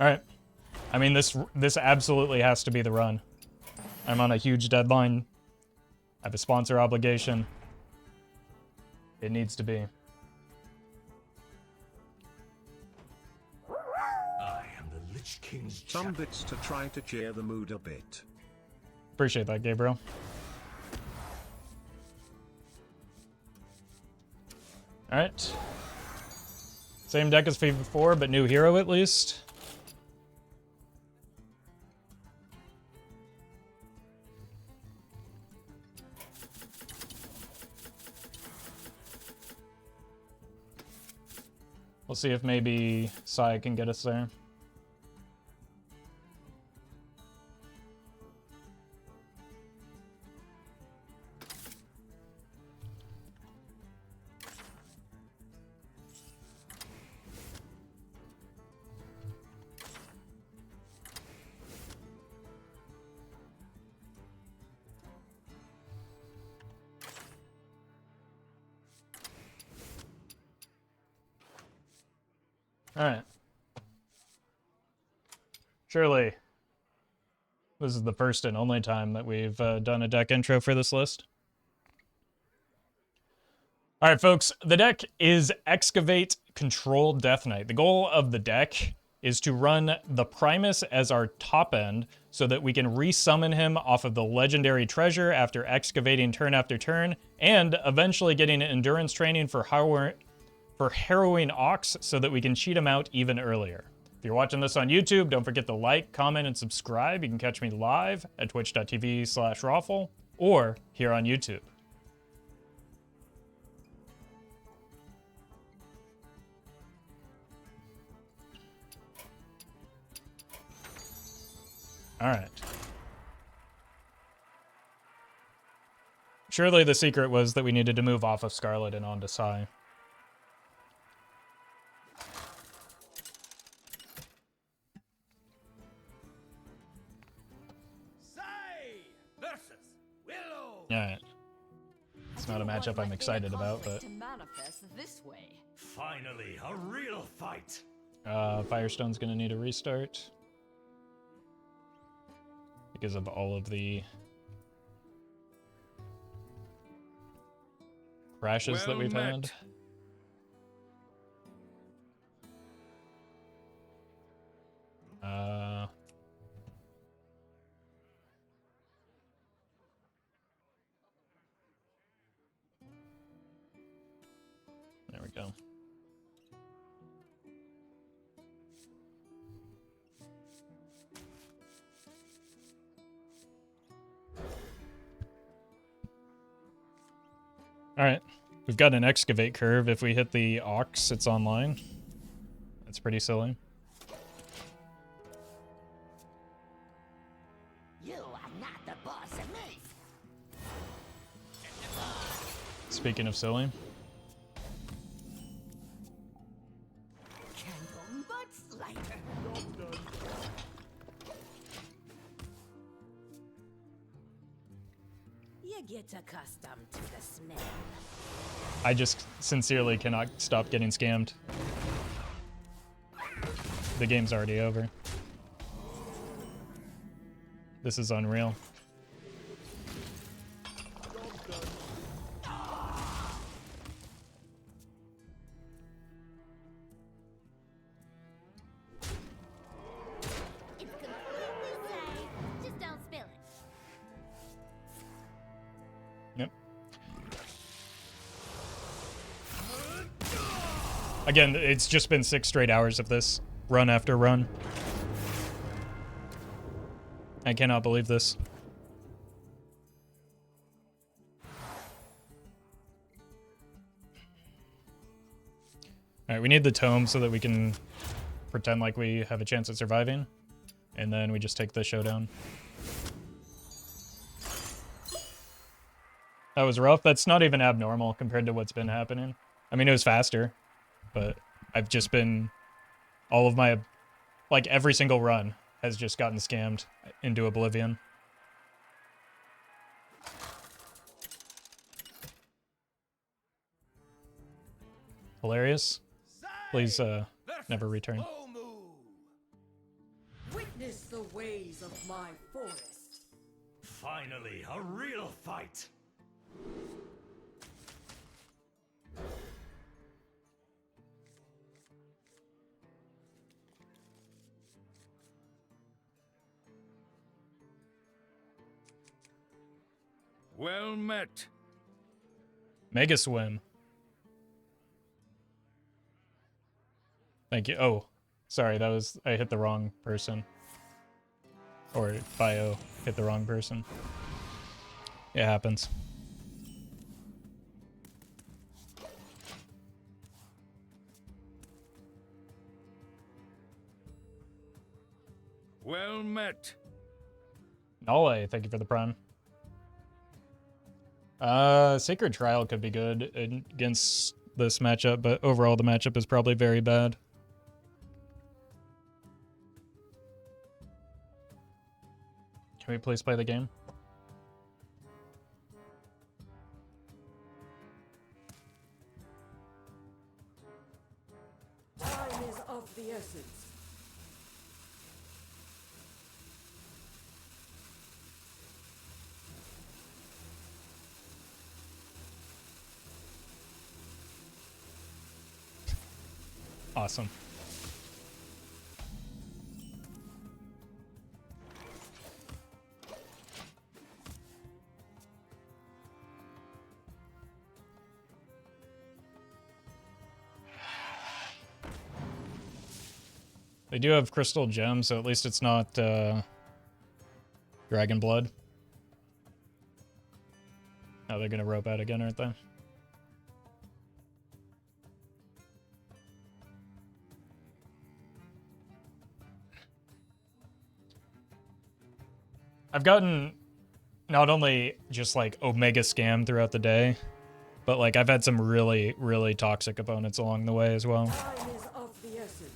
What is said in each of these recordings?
All right. I mean, this absolutely has to be the run. I'm on a huge deadline. I have a sponsor obligation. It needs to be. I am the Lich King's Some bits to try to cheer the mood a bit. Appreciate that, Gabriel. All right. Same deck as before, but new hero at least. We'll see if maybe Sai can get us there. All right. Surely, this is the first and only time that we've done a deck intro for this list. All right, folks, the deck is Excavate Control Death Knight. The goal of the deck is to run the Primus as our top end so that we can resummon him off of the legendary treasure after excavating turn after turn, and eventually getting endurance training for Harrowing Ox so that we can cheat him out even earlier. If you're watching this on YouTube, don't forget to like, comment, and subscribe. You can catch me live at twitch.tv/Roffle or here on YouTube. All right. Surely the secret was that we needed to move off of Scarlet and onto Sai. Alright. It's not a matchup I'm excited about, but... Finally, a real fight! Firestone's gonna need a restart. Because of all of the... crashes that we've had. There we go. Alright. We've got an excavate curve. If we hit the Ox, it's online. That's pretty silly. You are not the boss of me. Speaking of silly. Candle butts lighter. You get accustomed to the smell. I just sincerely cannot stop getting scammed. The game's already over. This is unreal. It's completely safe. Just don't spill it. Yep. Again, it's just been 6 straight hours of this, run after run. I cannot believe this. Alright, we need the tome so that we can pretend like we have a chance at surviving. And then we just take the showdown. That was rough. That's not even abnormal compared to what's been happening. I mean, it was faster, but I've just been... all of my... like, every single run has just gotten scammed into oblivion. Hilarious. Please, never return. Witness the ways of my forest. Finally, a real fight. Well met. Mega Swim. Thank you. Oh, sorry, I hit the wrong person. Or bio hit the wrong person. It happens. Well met. Nole, thank you for the prime. Sacred Trial could be good against this matchup, but overall the matchup is probably very bad. Can we please play the game? Time is of the essence. Awesome. They do have crystal gems, so at least it's not dragon blood. Now they're gonna rope out again, aren't they? I've gotten not only just like Omega Scam throughout the day, but like I've had some really, really toxic opponents along the way as well. Time is of the essence.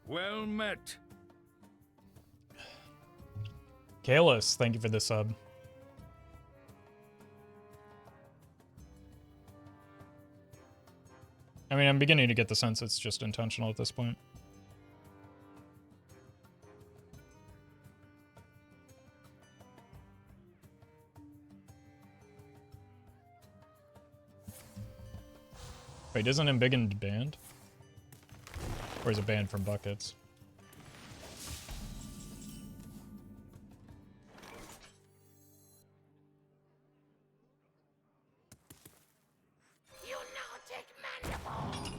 Well met. Kalos, thank you for the sub. I mean, I'm beginning to get the sense it's just intentional at this point. Wait, isn't Embiggen banned? Or is it banned from buckets? You now take mandible.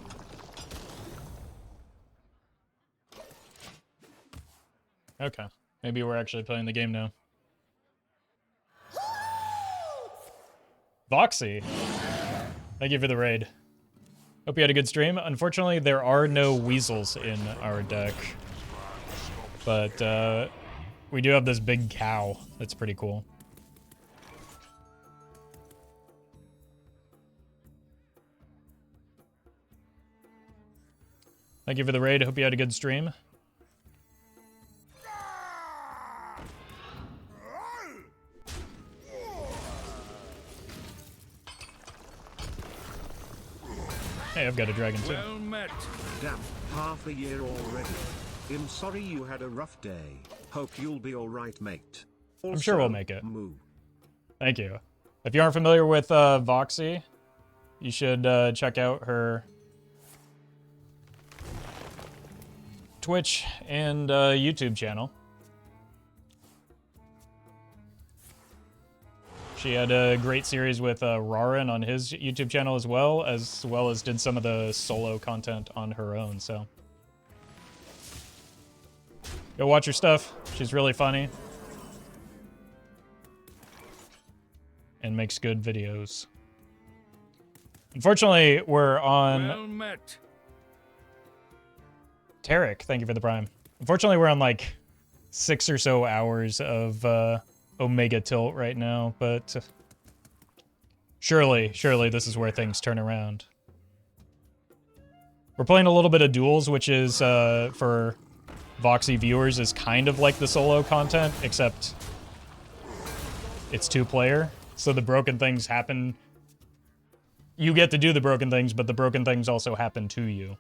Okay. Maybe we're actually playing the game now. Voxy, thank you for the raid. Hope you had a good stream. Unfortunately, there are no weasels in our deck. But we do have this big cow. That's pretty cool. Thank you for the raid. Hope you had a good stream. Hey, I've got a dragon too. Well met. Damn, half a year already. I'm sorry you had a rough day. Hope you'll be alright, mate. I'm sure we'll make it. Moo. Thank you. If you aren't familiar with Voxy, you should check out her Twitch and YouTube channel. She had a great series with Rarin on his YouTube channel as well as did some of the solo content on her own, so. Go watch her stuff. She's really funny. And makes good videos. Unfortunately, we're on... Well met. Tarek, thank you for the prime. Unfortunately, we're on like 6 or so hours of Omega Tilt right now, but surely this is where things turn around. We're playing a little bit of duels, which is, for Voxy viewers, is kind of like the solo content, except it's 2-player. So the broken things happen... You get to do the broken things, but the broken things also happen to you.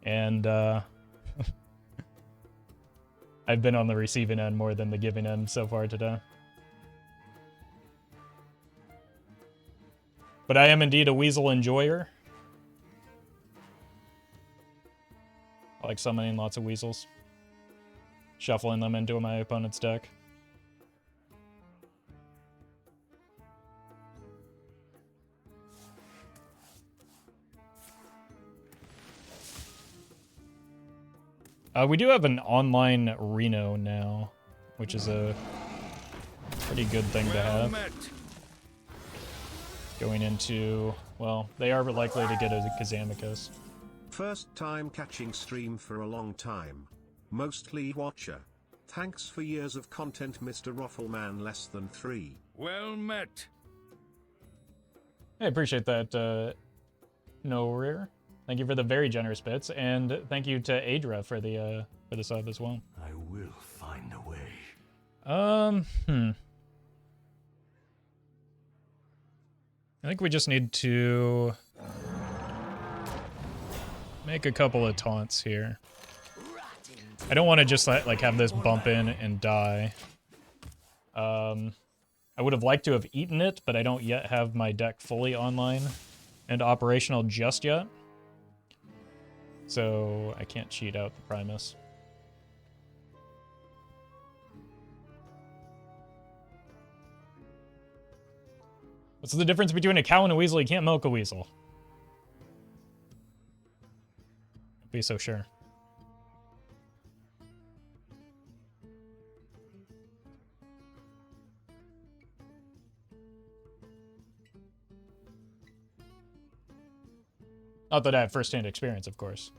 And, I've been on the receiving end more than the giving end so far today. But I am indeed a Weasel enjoyer. I like summoning lots of Weasels. Shuffling them into my opponent's deck. We do have an online Reno now, which is a pretty good thing to have. Going into, well, they are likely to get a Kazamikos. First time catching stream for a long time. Mostly watcher. Thanks for years of content, Mr. Roffleman less than 3. Well met. I appreciate that, No Rear. Thank you for the very generous bits, and thank you to Adra for the sub as well. I will find a way. I think we just need to make a couple of taunts here. I don't want to just like have this bump in and die. I would have liked to have eaten it, but I don't yet have my deck fully online and operational just yet. So I can't cheat out the Primus. What's the difference between a cow and a weasel? You can't milk a weasel. Don't be so sure. Not that I have first-hand experience, of course.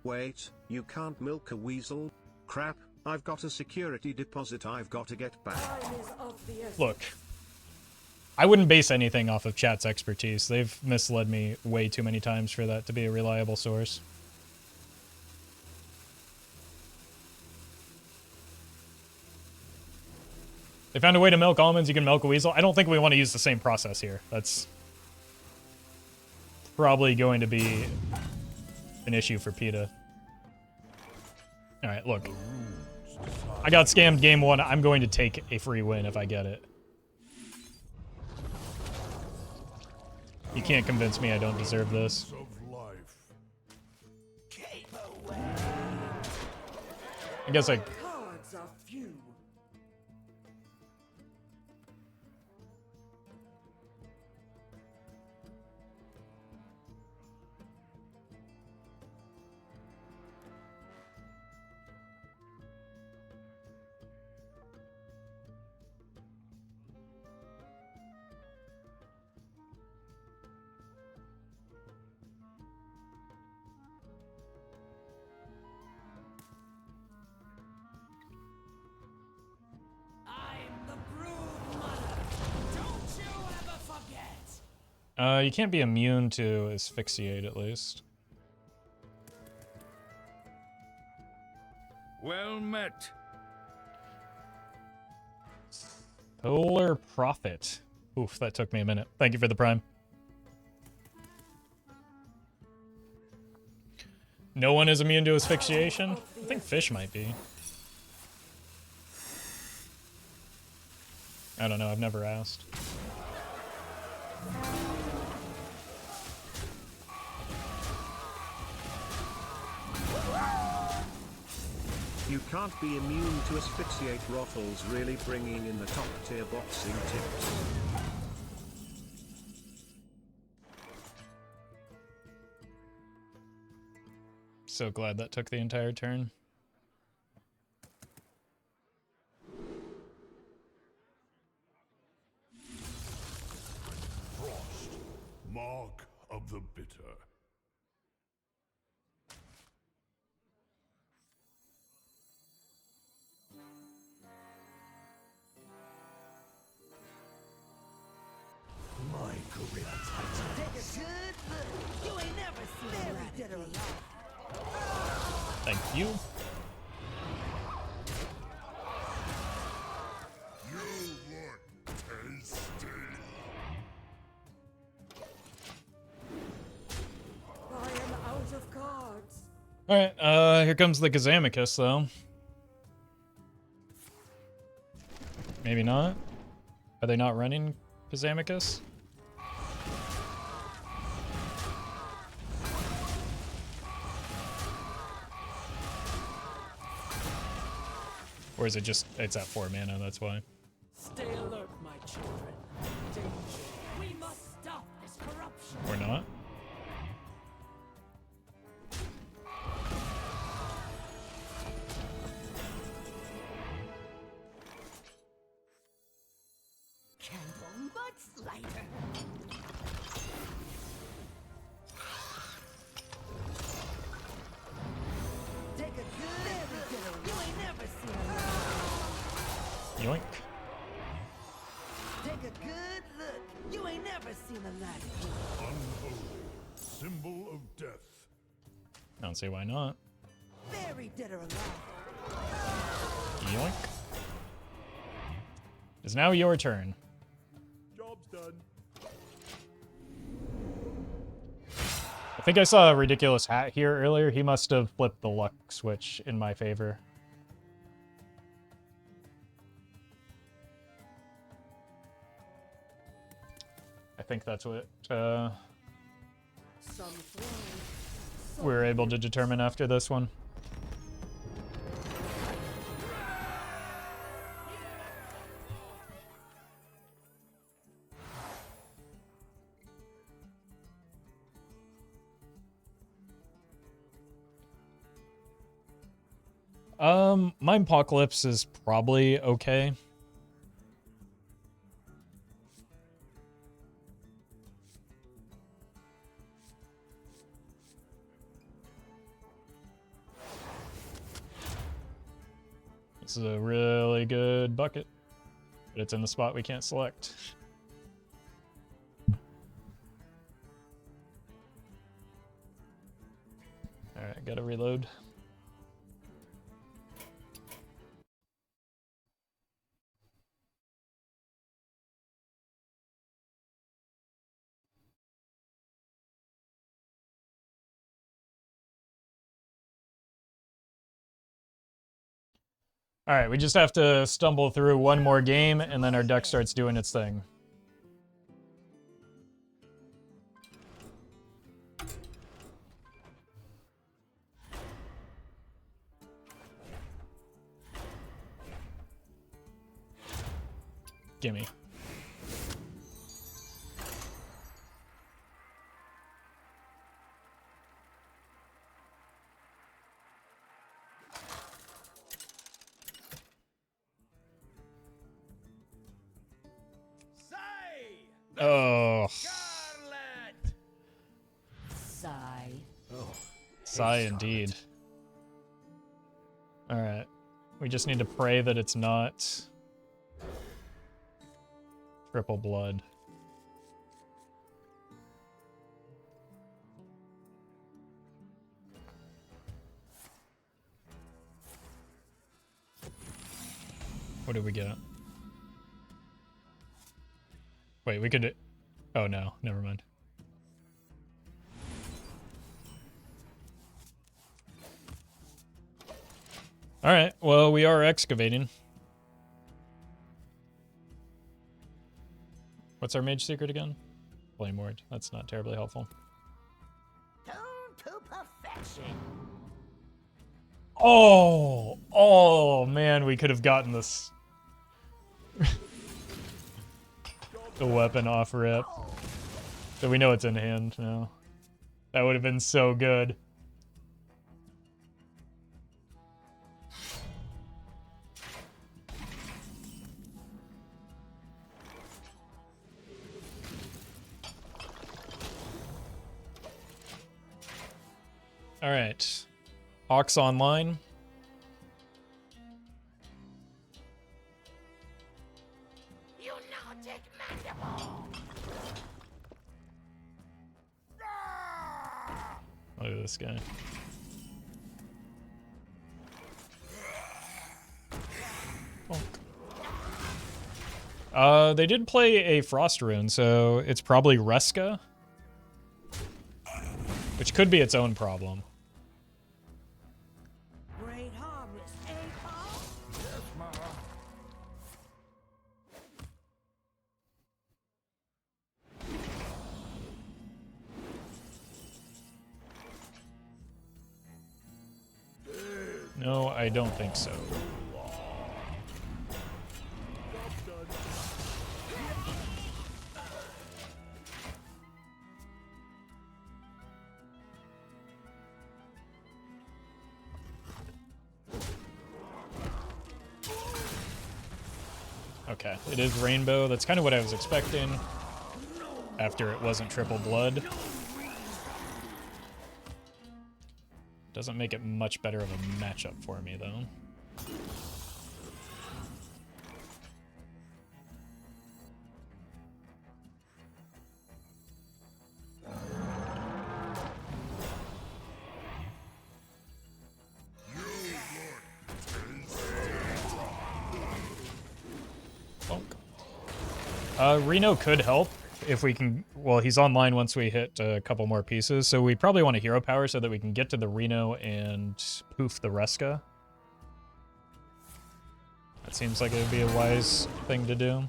Wait, you can't milk a weasel? Crap, I've got a security deposit I've got to get back. Time is of the essence. Look, I wouldn't base anything off of chat's expertise. They've misled me way too many times for that to be a reliable source. They found a way to milk almonds, you can milk a weasel. I don't think we want to use the same process here. That's probably going to be an issue for PETA. Alright, look. I got scammed game 1. I'm going to take a free win if I get it. You can't convince me I don't deserve this. I guess I... Cards are few. You can't be immune to asphyxiate, at least. Well met. Polar Prophet. Oof, that took me a minute. Thank you for the prime. No one is immune to asphyxiation? I think fish might be. I don't know, I've never asked. You can't be immune to asphyxiate. Roffles really bringing in the top tier boxing tips. So glad that took the entire turn. Frost, mark of the bitter. My grip tightens. Take a good look. You ain't never seen very dead or alive. Thank you. You look tasty. I am out of cards. Alright, here comes the Gazamicus, though. Maybe not? Are they not running Gazamicus? Or is it just, it's at 4 mana, that's why. Stay alert, my children. Danger. We must stop this corruption. Or not? Candle much lighter. Take a good look. You ain't never seen a Yoink. Take a good look. You ain't never seen a light. Unholy, symbol of death. I don't see why not. Very dead or alive. Yoink. It's now your turn. Job's done. I think I saw a ridiculous hat here earlier. He must have flipped the luck switch in my favor. I think that's what Some throw. we're able to determine after this one. My Apocalypse is probably okay. This is a really good bucket, but it's in the spot we can't select. Alright, gotta reload. Alright, we just have to stumble through one more game, and then our deck starts doing its thing. Gimme. Oh, Sigh. sigh indeed. Alright. We just need to pray that it's not triple blood. What did we get? Wait, we could... Oh no, never mind. Alright, well, we are excavating. What's our mage secret again? Flame ward. That's not terribly helpful. Tuned to perfection. Oh! Oh, man, we could have gotten this. The weapon off rip. So we know it's in hand now. That would have been so good. All right. Ox online. You nautic mandible! Look at this guy. They did play a Frost Rune, so it's probably Reska. Which could be its own problem. Great harvest, eh, Paul? No, I don't think so. Okay, it is rainbow. That's kind of what I was expecting after it wasn't triple blood. Doesn't make it much better of a matchup for me, though. Reno could help if we can. Well, he's online once we hit a couple more pieces, so we probably want a hero power so that we can get to the Reno and poof the Reska. That seems like it would be a wise thing to do.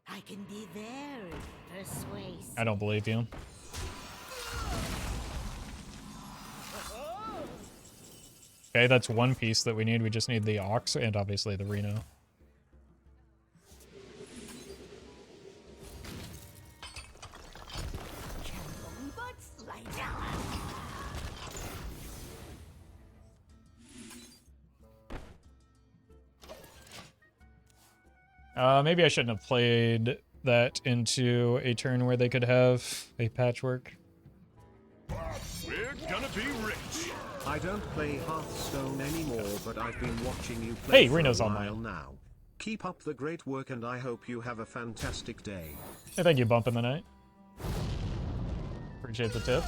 I can be very persuasive. I don't believe you. Okay, that's one piece that we need. We just need the Ox and obviously the Reno. Butts lie down. Maybe I shouldn't have played that into a turn where they could have a patchwork. We're gonna be rich. I don't play Hearthstone anymore, but I've been watching you play Hey, for Reno's a online. while now. Keep up the great work and I hope you have a fantastic day. Hey, thank you, Bump in the Night. Appreciate the tip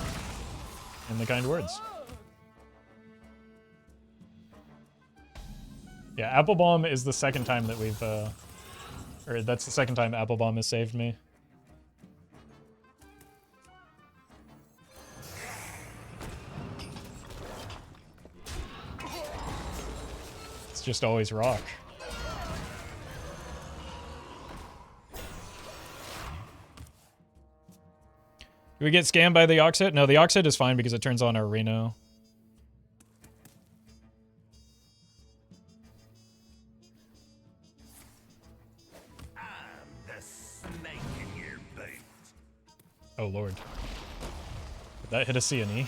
and the kind words. Yeah, Applebomb is the second time that we've, or that's the second time Applebomb has saved me. It's just always rock. Do we get scammed by the Ox hit? No, the Ox hit is fine because it turns on our Reno. The snake in your bait. Oh, Lord. Did that hit a C and E?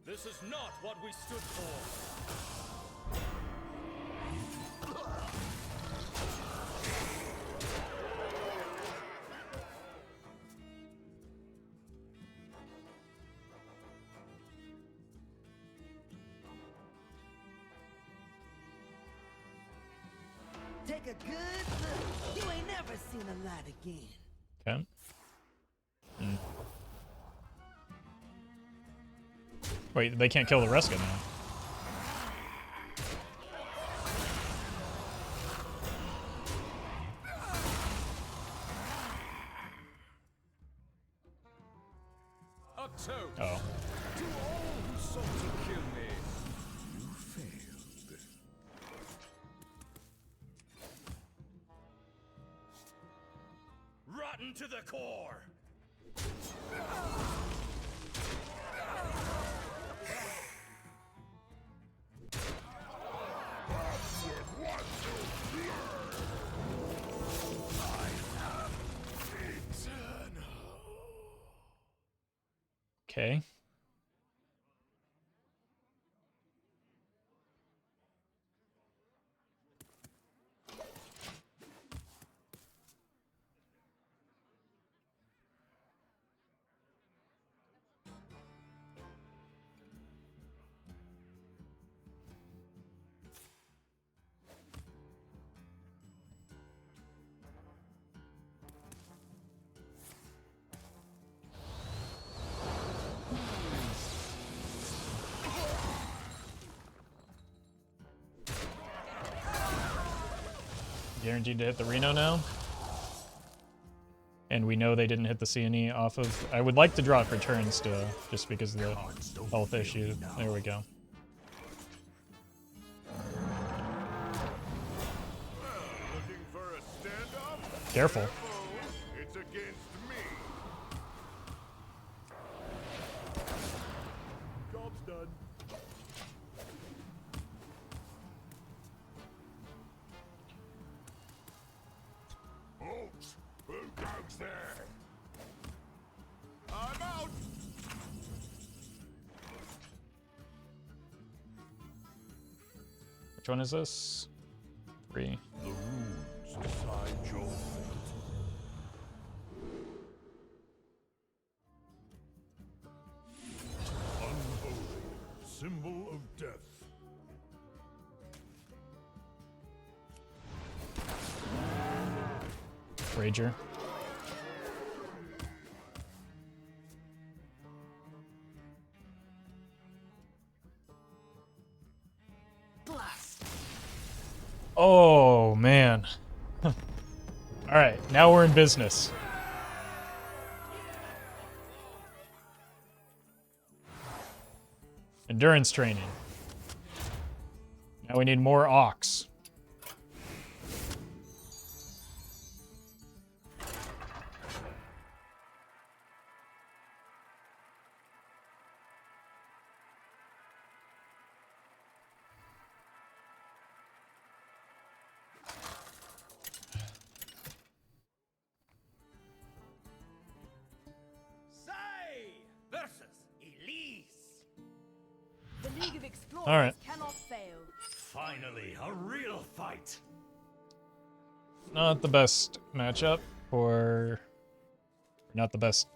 This is not what we stood for. Take a good look. You ain't never seen a light again. Okay. Wait, they can't kill the Reska now. A toast Oh. to all who sought to kill me. You failed. Rotten to the core. Okay. Guaranteed to hit the Reno now. And we know they didn't hit the CNE off of... I would like to draw it for turn still, just because of the health issue. There we go. Looking for a standoff? Careful. It's against me. Job's done. Folks, who goes there? I'm out. Which one is this? 3. The runes decide your fate. Unholy, symbol of death. Rager. Oh, man. All right, now we're in business. Endurance training. Now we need more ox. Sai versus Elise. The League of Explorers All right. cannot fail. Finally, a real fight. Not the best matchup for... Not the best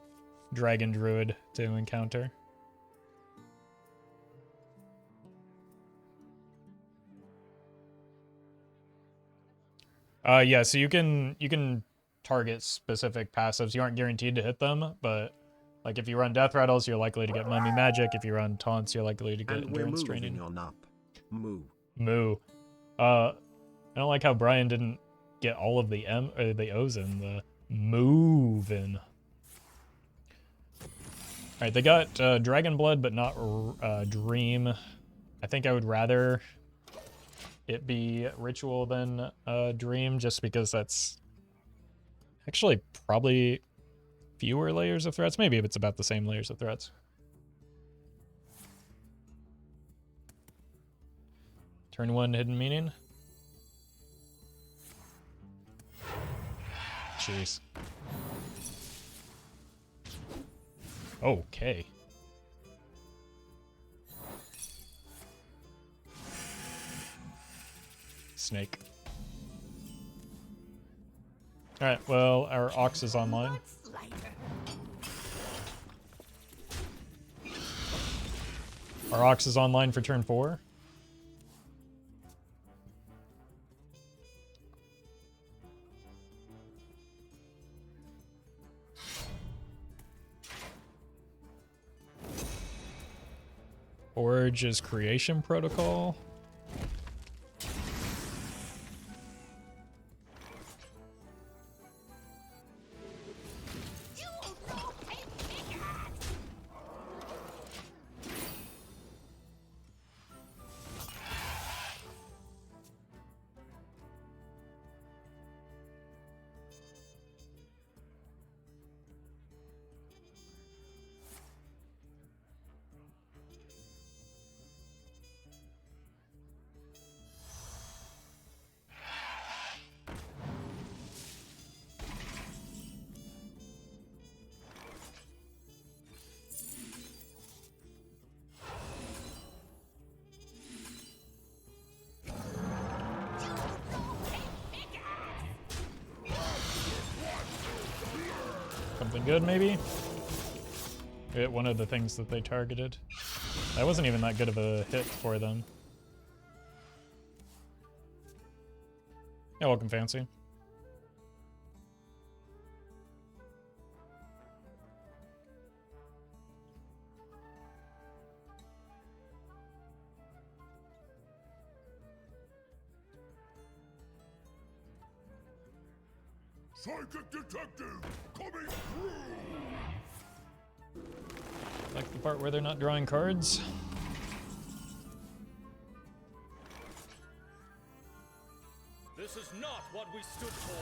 dragon druid to encounter. Yeah, so you can target specific passives. You aren't guaranteed to hit them, but like if you run death rattles, you're likely to get mummy magic. If you run taunts, you're likely to get And we're endurance moving training. on up. Moo. Moo. I don't like how Brian didn't get all of the M or the O's in the moving. All right, they got Dragon Blood, but not Dream. I think I would rather it be Ritual than Dream, just because that's actually probably fewer layers of threats. Maybe if it's about the same layers of threats. Turn 1 Hidden Meaning. Jeez. Okay. Snake. Alright, well, our Ox is online. Our Ox is online for turn 4. Forge is creation protocol. good, maybe? Hit one of the things that they targeted. That wasn't even that good of a hit for them. Yeah, welcome, Fancy. Psychic detective coming through. Like the part where they're not drawing cards. This is not what we stood for.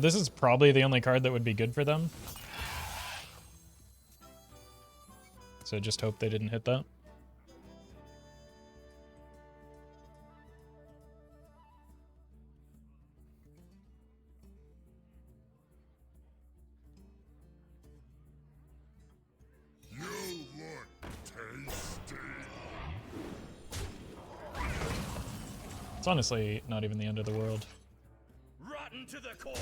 This is probably the only card that would be good for them. So just hope they didn't hit that. You look tasty. It's honestly not even the end of the world. Rotten to the core.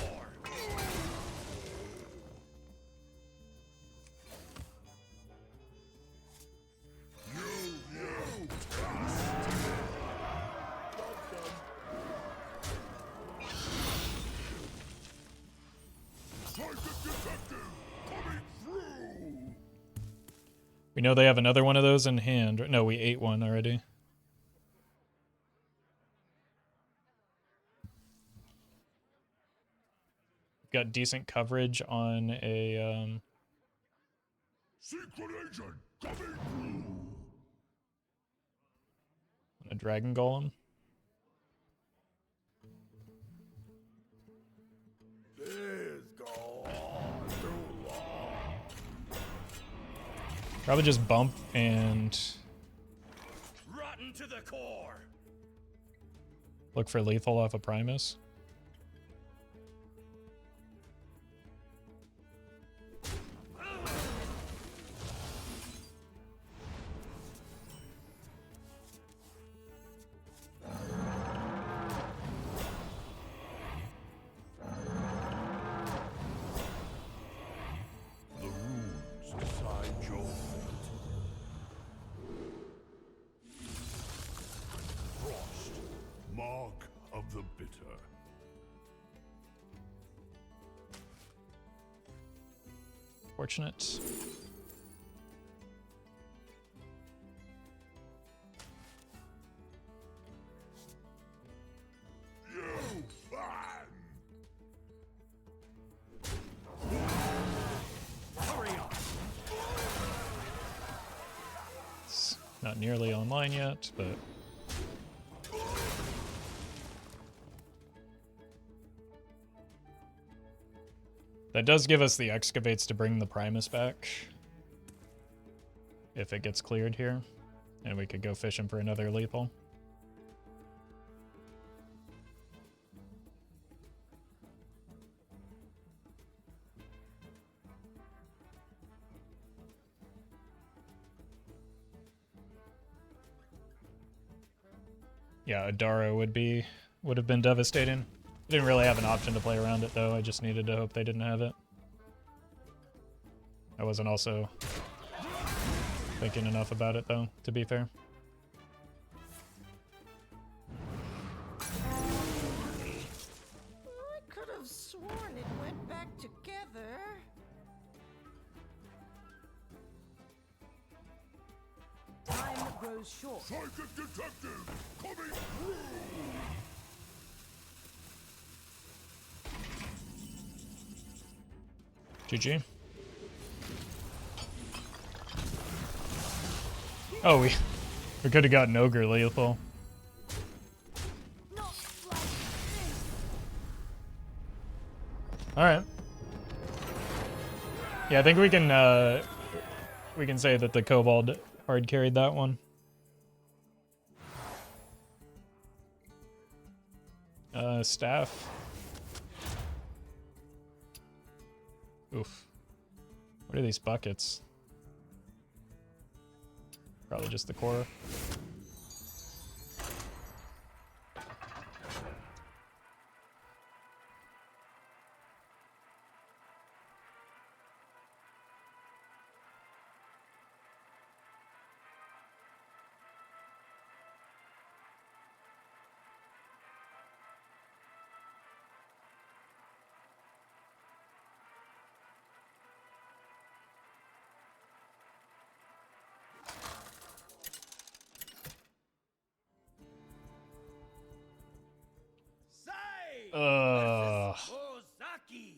We know they have another one of those in hand. No, we ate one already. Got decent coverage on a Secret agent coming through. a dragon golem. This go on too long. Probably just bump and Rotten to the core. look for lethal off of Primus. The runes decide your fate. Frost, mark of the bitter. Fortunate. You fan. Hurry up. It's not nearly online yet, but that does give us the excavates to bring the Primus back. If it gets cleared here. And we could go fishing for another lethal. Yeah, Adara would have been devastating. Didn't really have an option to play around it though. I just needed to hope they didn't have it. I wasn't also thinking enough about it though, to be fair. I could have sworn it went back together. Time grows short. Psychic detective coming through. GG. Oh, we could have gotten Ogre lethal. Not like this. Alright. Yeah, I think we can say that the Kobold hard carried that one. Staff. Oof. What are these buckets? Probably just the core. Sai Ozaki.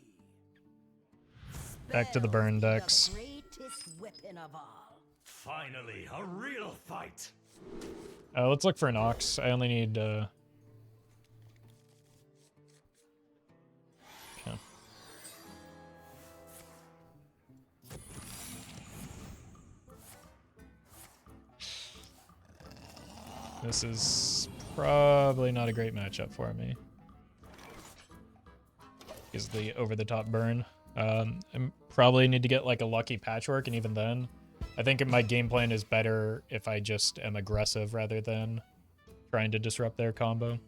Back to the burn decks. The greatest weapon of all. Finally, a real fight. Let's look for an ox. I only need okay. This is probably not a great matchup for me. Is the over-the-top burn. I probably need to get like a lucky patchwork, and even then, I think my game plan is better if I just am aggressive rather than trying to disrupt their combo.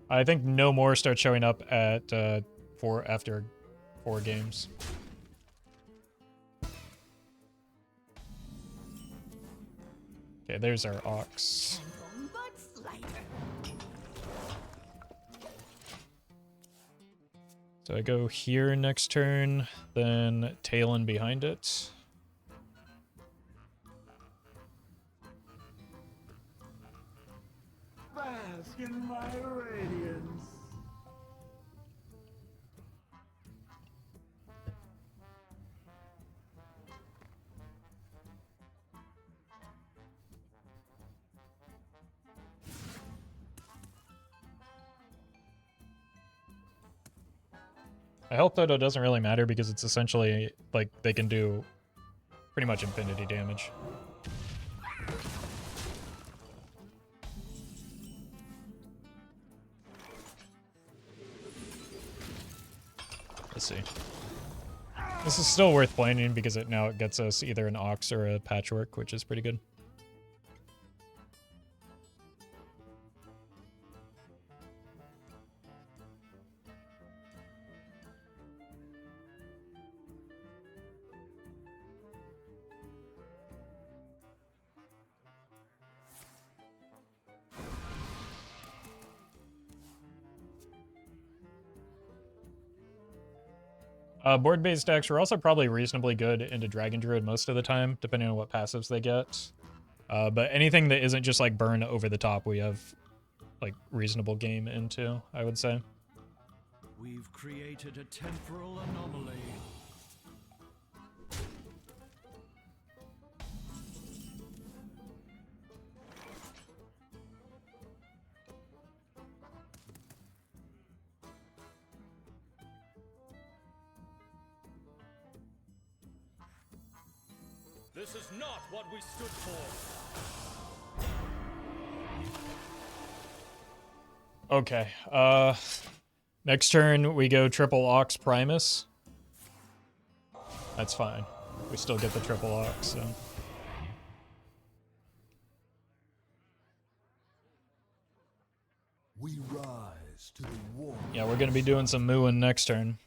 I think no more start showing up at after 4 games. Okay, there's our ox. So I go here next turn, then Talon behind it. Bask in my radiance. My health total doesn't really matter because it's essentially like they can do pretty much infinity damage. Let's see. This is still worth playing because it gets us either an ox or a patchwork, which is pretty good. Board-based decks are also probably reasonably good into Dragon Druid most of the time, depending on what passives they get. But anything that isn't just like burn over the top, we have like reasonable game into, I would say. We've created a temporal anomaly. This is not what we stood for. Okay. Next turn we go triple Ox Primus. That's fine. We still get the triple Ox, so. We rise to the war. Yeah, we're gonna be doing some mooing next turn.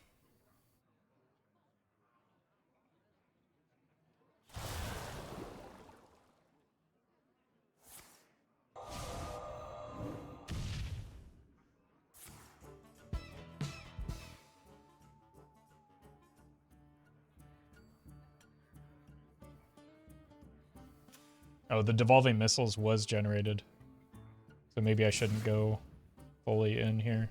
Oh, the devolving missiles was generated. So maybe I shouldn't go fully in here.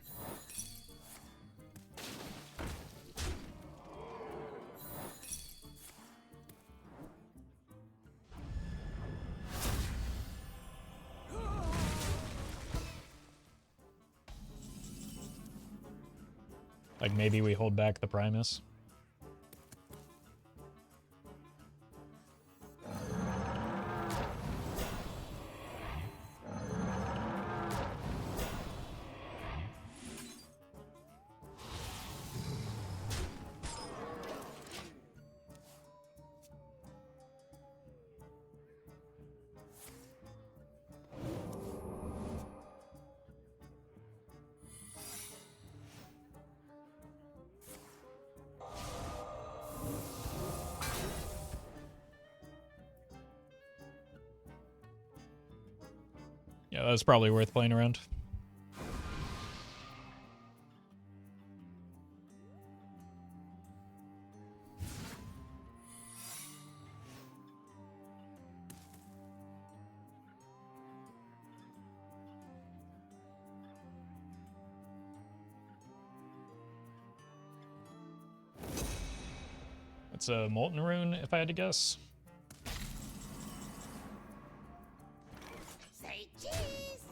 Like maybe we hold back the Primus. It's probably worth playing around. It's a Molten Rune, if I had to guess. Say cheese.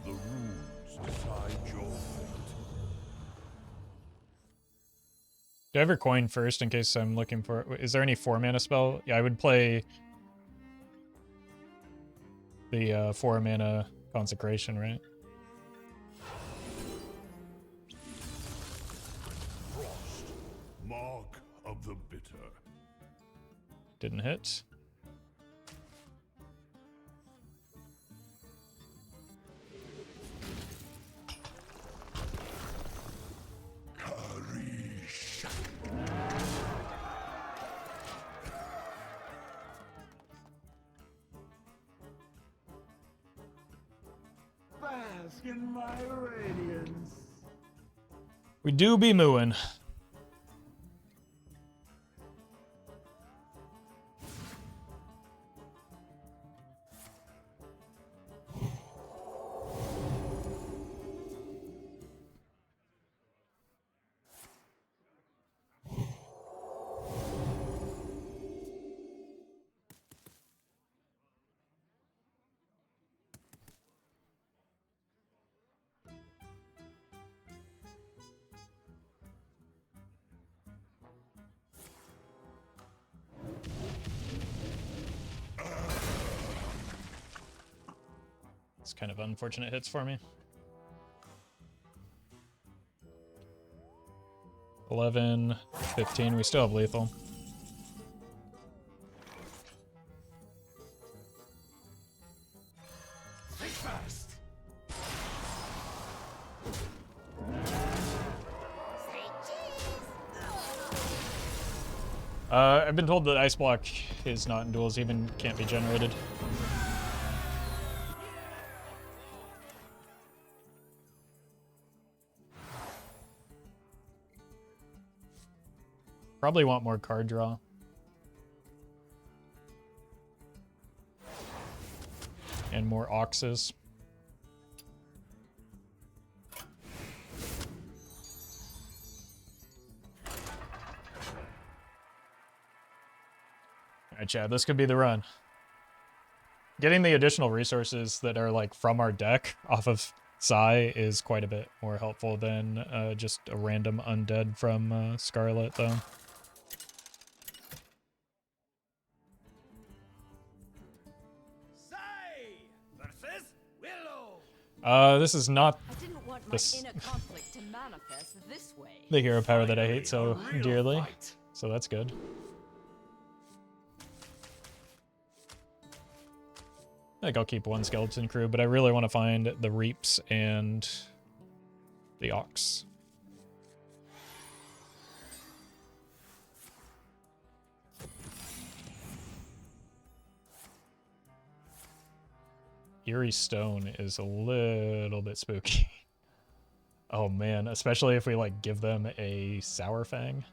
The runes decide your fate. Do I have a coin first in case I'm looking for... Is there any 4-mana spell? Yeah, I would play the 4-mana Consecration, right? Frost, mark of the bitter. Didn't hit. Bask in my radiance. We do be mooing. It's kind of unfortunate hits for me. 11, 15, we still have lethal. Think fast. Say cheese. I've been told that Ice Block is not in duels, even can't be generated. Probably want more card draw. And more Oxes. Alright, Chad, this could be the run. Getting the additional resources that are like from our deck off of Sai is quite a bit more helpful than just a random undead from Scarlet, though. Sai versus Willow. This is not I didn't want my This- inner conflict to manifest this way. the hero power that I hate so A real dearly, fight. so that's good. I think I'll keep one skeleton crew, but I really want to find the Reaps and the Ox. Eerie Stone is a little bit spooky. Oh man, especially if we like give them a Sour Fang.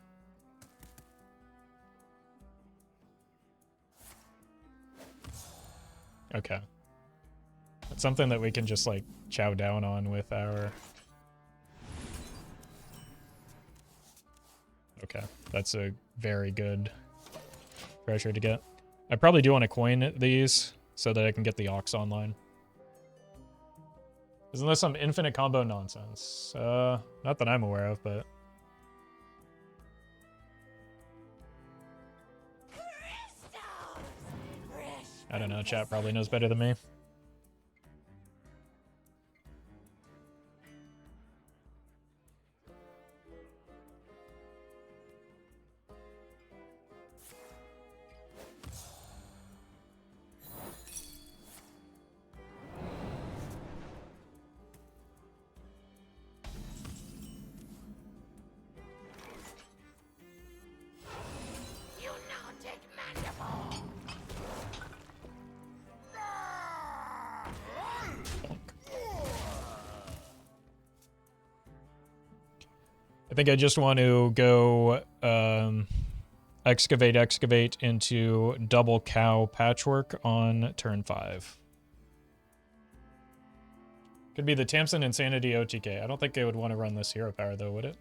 Okay. It's something that we can just like chow down on with our... Okay, that's a very good treasure to get. I probably do want to coin these so that I can get the Ox online. Isn't this some infinite combo nonsense? Not that I'm aware of, but... I don't know, chat probably knows better than me. I think I just want to go excavate into double cow patchwork on turn 5. Could be the Tamsin Insanity OTK. I don't think they would want to run this hero power though, would it?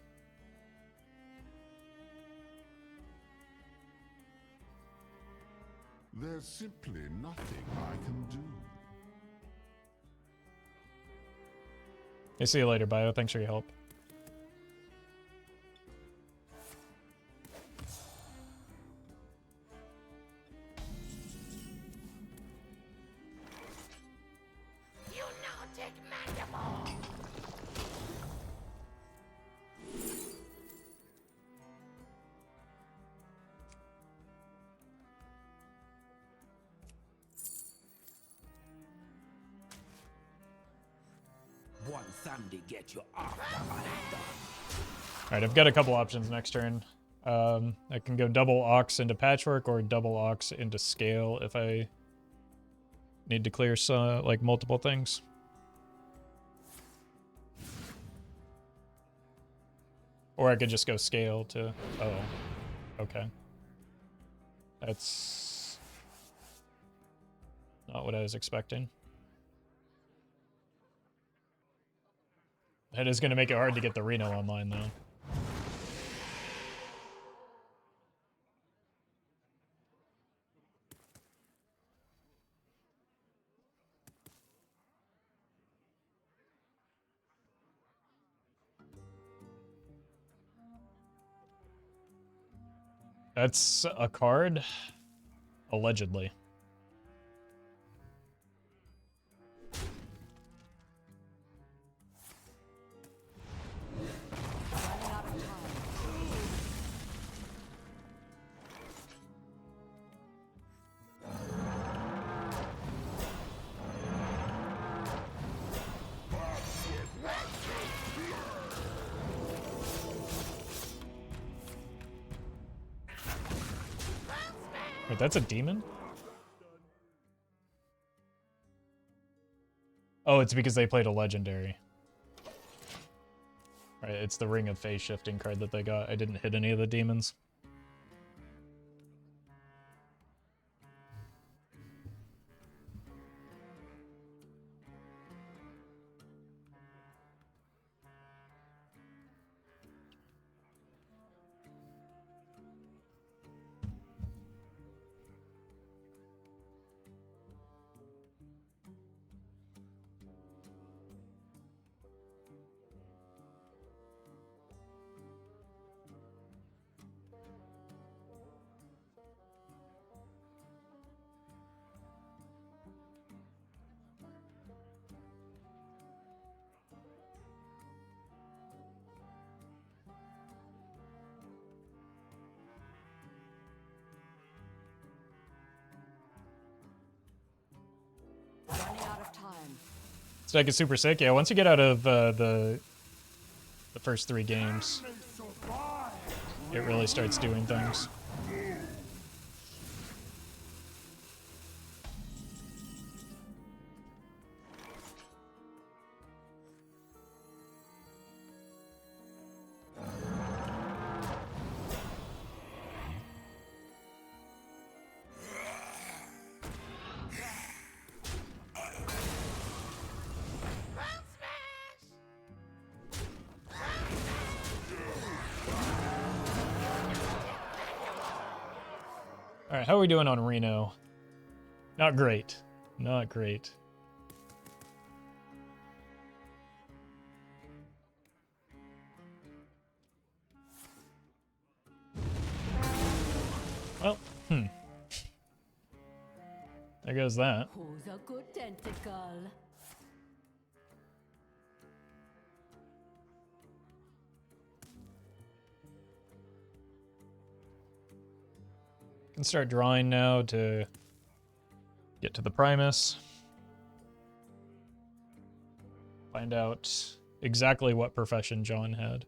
There's simply nothing I can do. Hey, see you later, Bio. Thanks for your help. You now take Mandible. One Sunday get you off the done. Alright, I've got a couple options next turn. I can go double Ox into Patchwork or double Ox into Scale if I need to clear some, like multiple things. Or I could just go Scale to... Oh, okay. That's not what I was expecting. That is going to make it hard to get the Reno online, though. That's a card? Allegedly. Wait, that's a demon? Oh, it's because they played a legendary. Right, it's the Ring of Phase Shifting card that they got. I didn't hit any of the demons. Running out of time. This deck is super sick. Yeah, once you get out of the first 3 games, it really starts doing things. Alright, how are we doing on Reno? Not great. Not great. Well, there goes that. Who's a good tentacle? Can start drawing now to get to the Primus. Find out exactly what profession John had.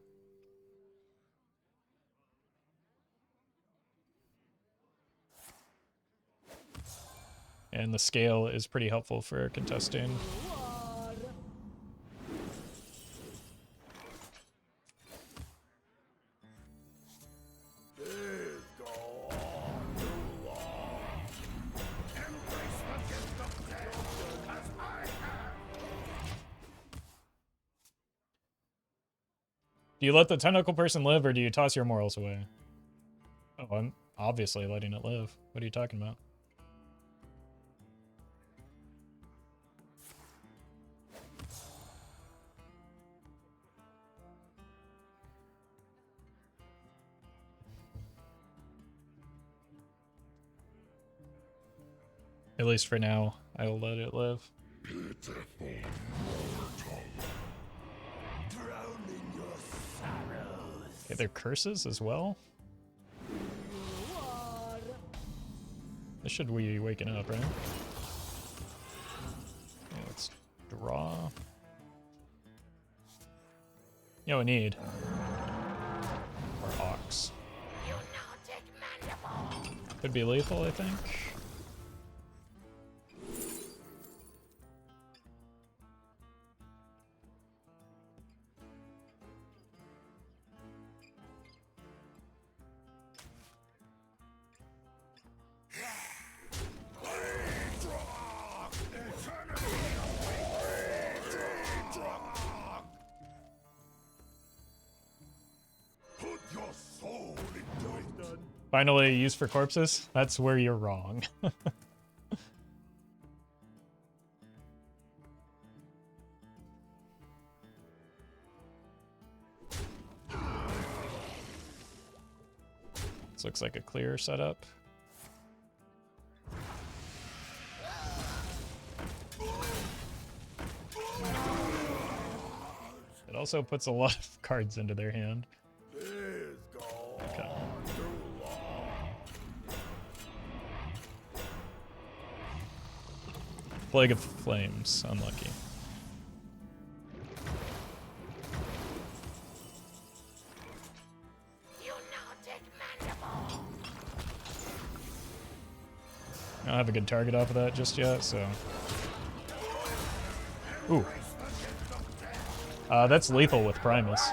And the scale is pretty helpful for contesting. Do you let the tentacle person live, or do you toss your morals away? Oh, I'm obviously letting it live. What are you talking about? At least for now, I'll let it live. Okay, they're curses as well? This should be waking up, right? Okay, let's draw. You know what we need? More ox. Could be lethal, I think. Finally used for corpses? That's where you're wrong. This looks like a clear setup. It also puts a lot of cards into their hand. Okay. Plague of Flames, unlucky. I don't have a good target off of that just yet, so... Ooh. That's lethal with Primus.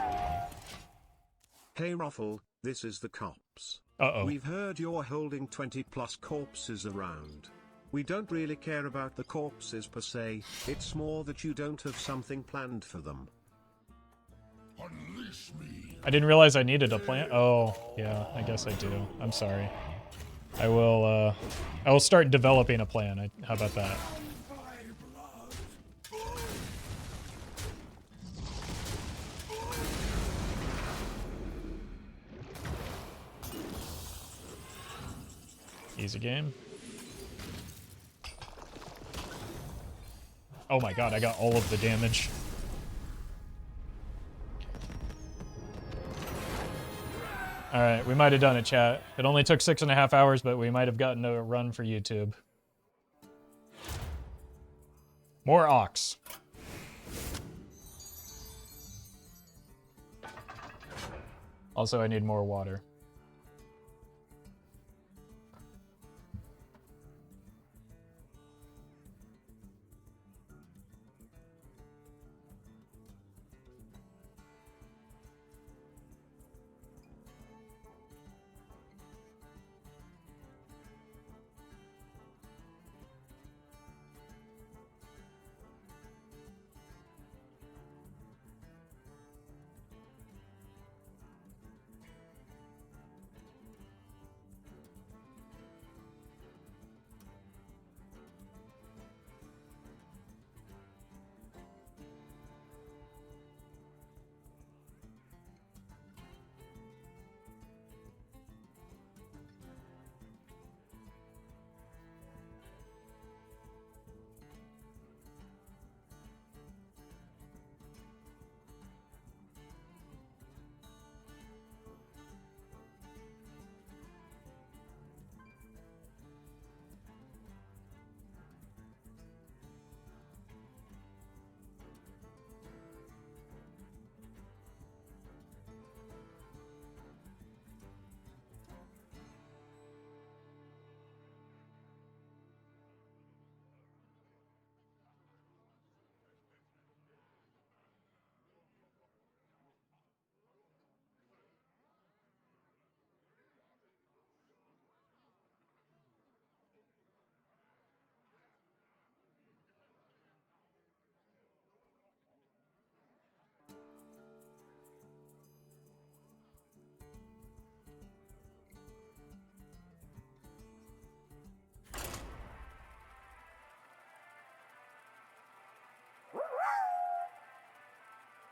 Hey Roffle, this is the cops. Uh-oh. We've heard you're holding 20 plus corpses around. We don't really care about the corpses per se, it's more that you don't have something planned for them. I didn't realize I needed a plan. Oh, yeah, I guess I do. I'm sorry. I will start developing a plan. How about that? Easy game. Oh my god, I got all of the damage. Alright, we might have done it, chat. It only took 6.5 hours, but we might have gotten a run for YouTube. More ox. Also, I need more water.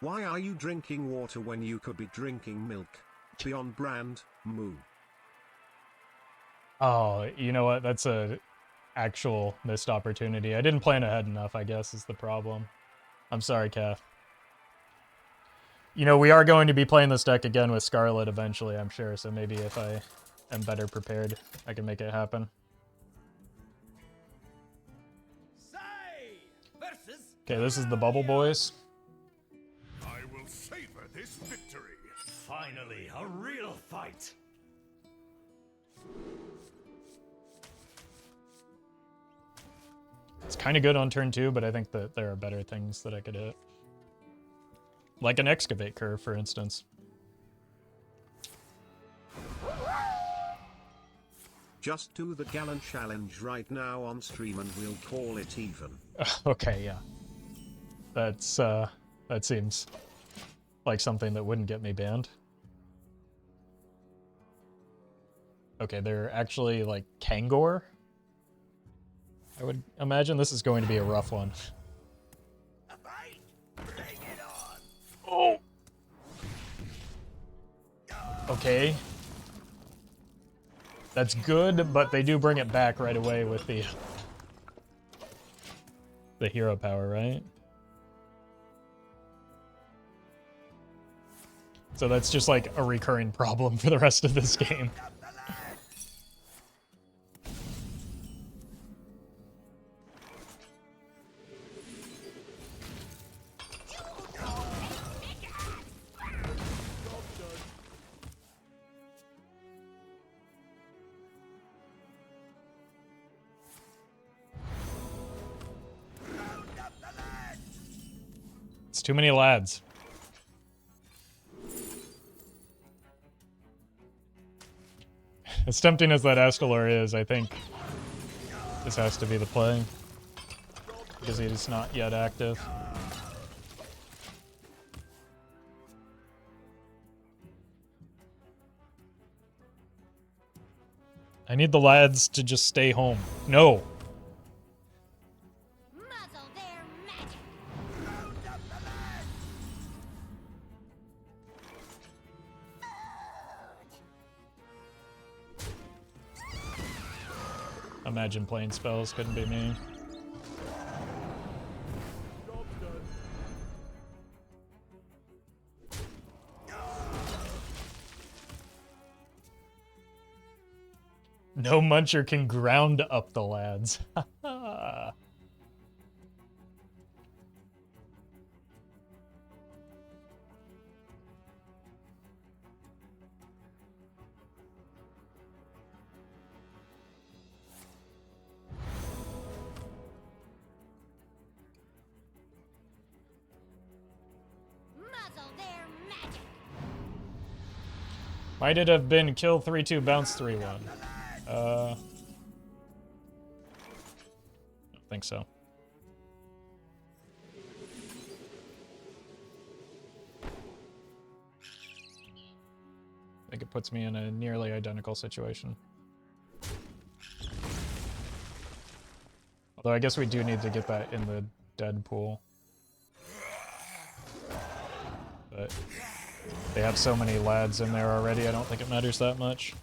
Why are you drinking water when you could be drinking milk? Beyond brand, moo. Oh, you know what? That's a actual missed opportunity. I didn't plan ahead enough, I guess, is the problem. I'm sorry, Kath. You know, we are going to be playing this deck again with Scarlet eventually, I'm sure, so maybe if I am better prepared, I can make it happen. Okay, this is the Bubble Boys. I will savor this victory. Finally, a real fight. It's kind of good on turn 2, but I think that there are better things that I could hit. Like an Excavate curve, for instance. Just do the Gallon challenge right now on stream and we'll call it even. Okay, yeah. That's, that seems like something that wouldn't get me banned. Okay, they're actually, like, Kangor? I would imagine this is going to be a rough one. Oh! Okay. That's good, but they do bring it back right away with the hero power, right? So that's just like a recurring problem for the rest of this game. It's too many lads. As tempting as that Astalor is, I think this has to be the play. Because he is not yet active. I need the lads to just stay home. No! Muzzle their magic. Imagine playing spells, couldn't be me. No muncher can ground up the lads. Muzzle their magic. Might it have been kill 3-2, bounce 3-1? I don't think so. I think it puts me in a nearly identical situation. Although I guess we do need to get that in the dead pool. But they have so many lads in there already, I don't think it matters that much.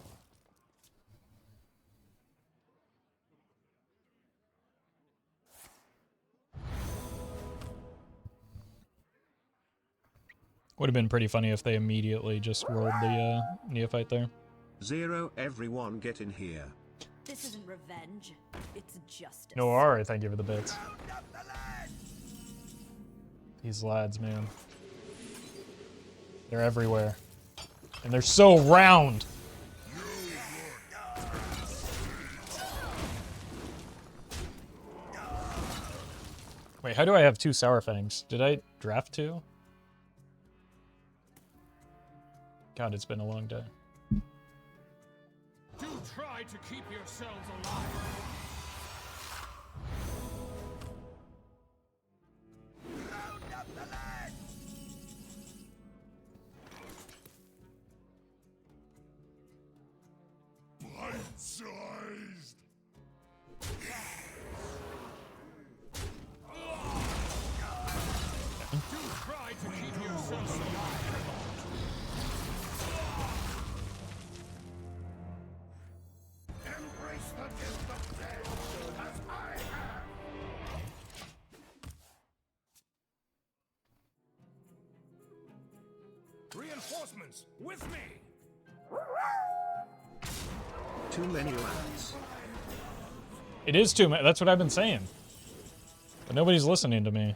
Would have been pretty funny if they immediately just rolled the Neophyte there. Zero, everyone get in here. This isn't revenge, it's justice. No R, thank you for the bits. These lads, man. They're everywhere. And they're so round! Wait, how do I have 2 Sour Fangs? Did I draft 2? God, it's been a long day. Do try to keep yourselves alive. Bite-sized. Try to keep yourself alive. Embrace the gift of death, as I have. Reinforcements, with me! Too many lads. It is too much. That's what I've been saying. But nobody's listening to me.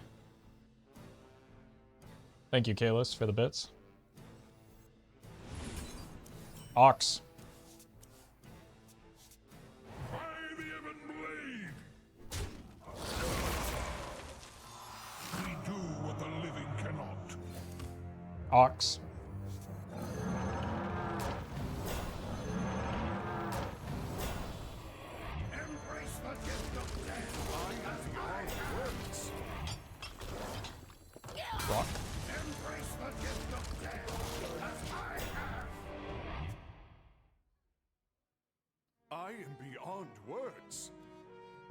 Thank you, Kalis, for the bits. Ox. By the Ebon Blade! We do what the living cannot. Ox. Embrace the gift of death, as I have. Rock. Embrace the gift of death, as I have. I am beyond words.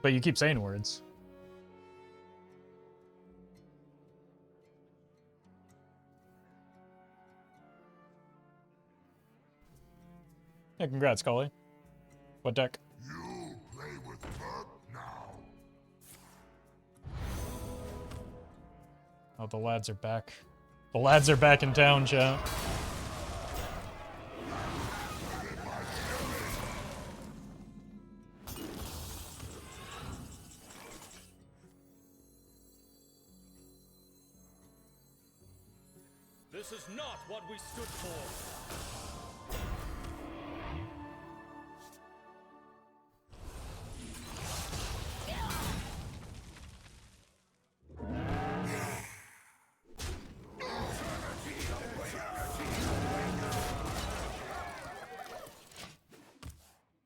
But you keep saying words. Yeah, congrats, Cully. What deck? You play with Burp now. Oh, the lads are back. The lads are back in town, chat. This is not what we stood for.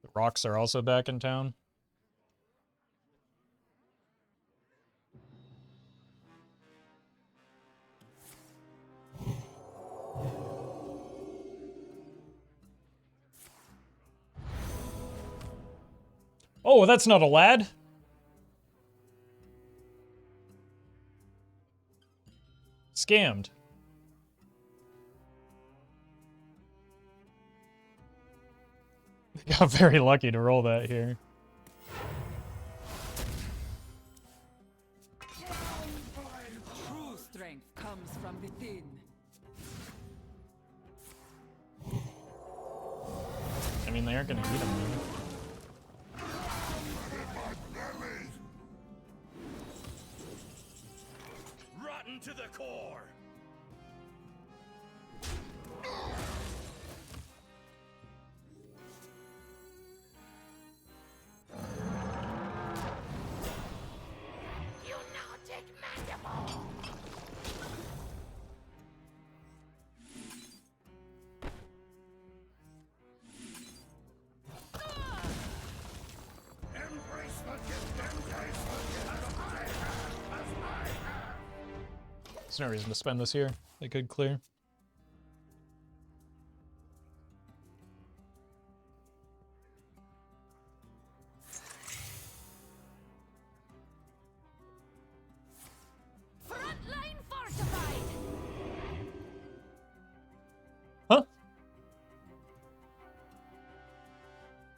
The Rocks are also back in town. Oh, that's not a lad. Scammed. Got very lucky to roll that here. True strength comes from within. I mean, they aren't gonna eat him, man. Rotten to the core! You nautic mandible! Embrace the gift, embrace the gift, as I have, as I have. There's no reason to spend this here. They could clear. Frontline fortified! Huh?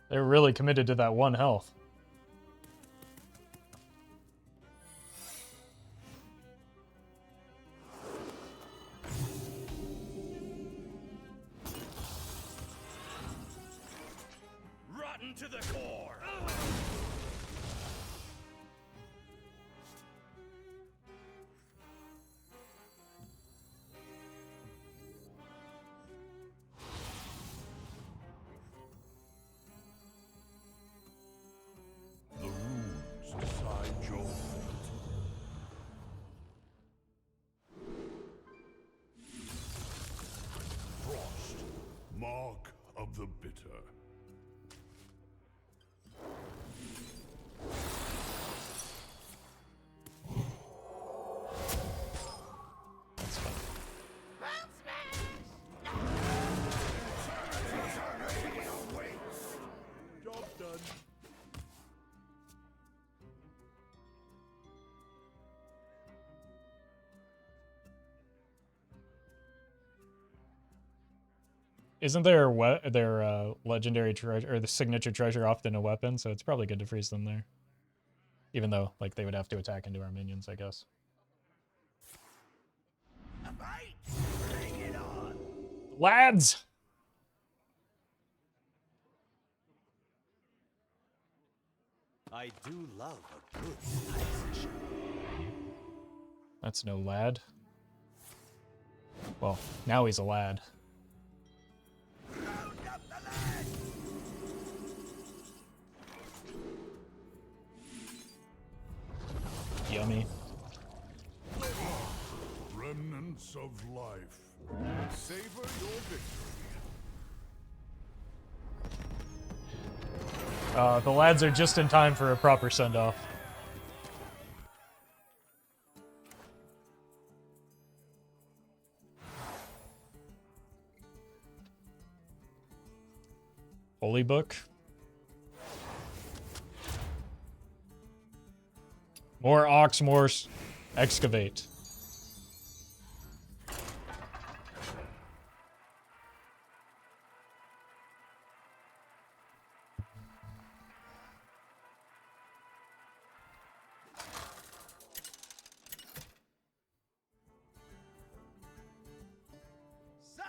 They're really committed to that one health. Rotten to the core! The runes decide your fate. Frost, mark of the bitter. Isn't their legendary treasure or the signature treasure often a weapon? So it's probably good to freeze them there. Even though like they would have to attack into our minions, I guess. A fight! Bring it on! Lads! I do love a good sensation. That's no lad. Well, now he's a lad. Round up the lad! Yummy. Remnants of life. Savor your victory. The lads are just in time for a proper send-off. Holy book. More ox, more excavate. Sai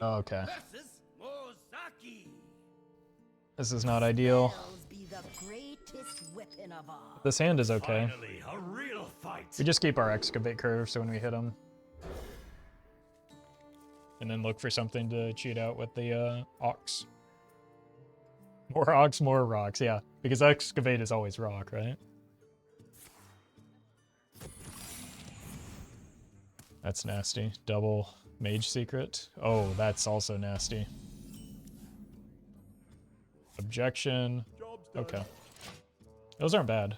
Okay. versus Mozaki. This is not ideal. Spells be the greatest weapon of all. This hand is okay. Finally, a real fight. We just keep our excavate curve so when we hit them. And then look for something to cheat out with the ox. More ox, more rocks, yeah. Because excavate is always rock, right? That's nasty. Double mage secret. Oh, that's also nasty. Objection. Okay. Those aren't bad.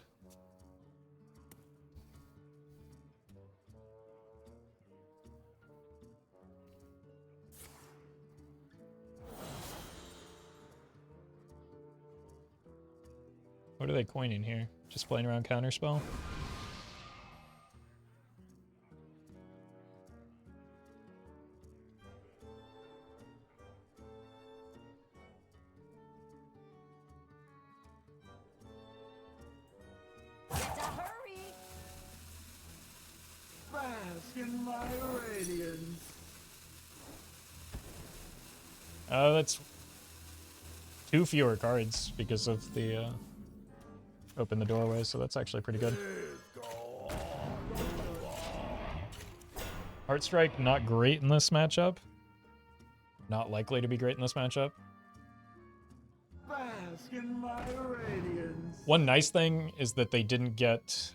What are they coining here? Just playing around counterspell? It's a hurry. Bask in my radiance. That's 2 fewer cards because of the open the doorway, so that's actually pretty good. Heart Strike, not great in this matchup. Not likely to be great in this matchup. Bask in my radiance. One nice thing is that they didn't get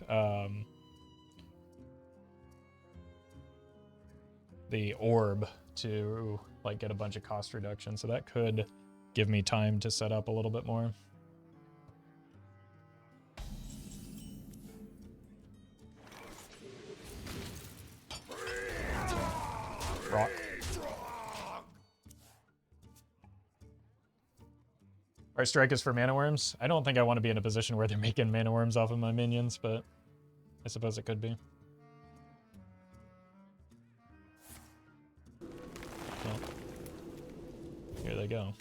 the orb to like get a bunch of cost reduction, so that could give me time to set up a little bit more. Rock. Heart Strike is for mana worms. I don't think I want to be in a position where they're making mana worms off of my minions, but I suppose it could be. Well, here they go.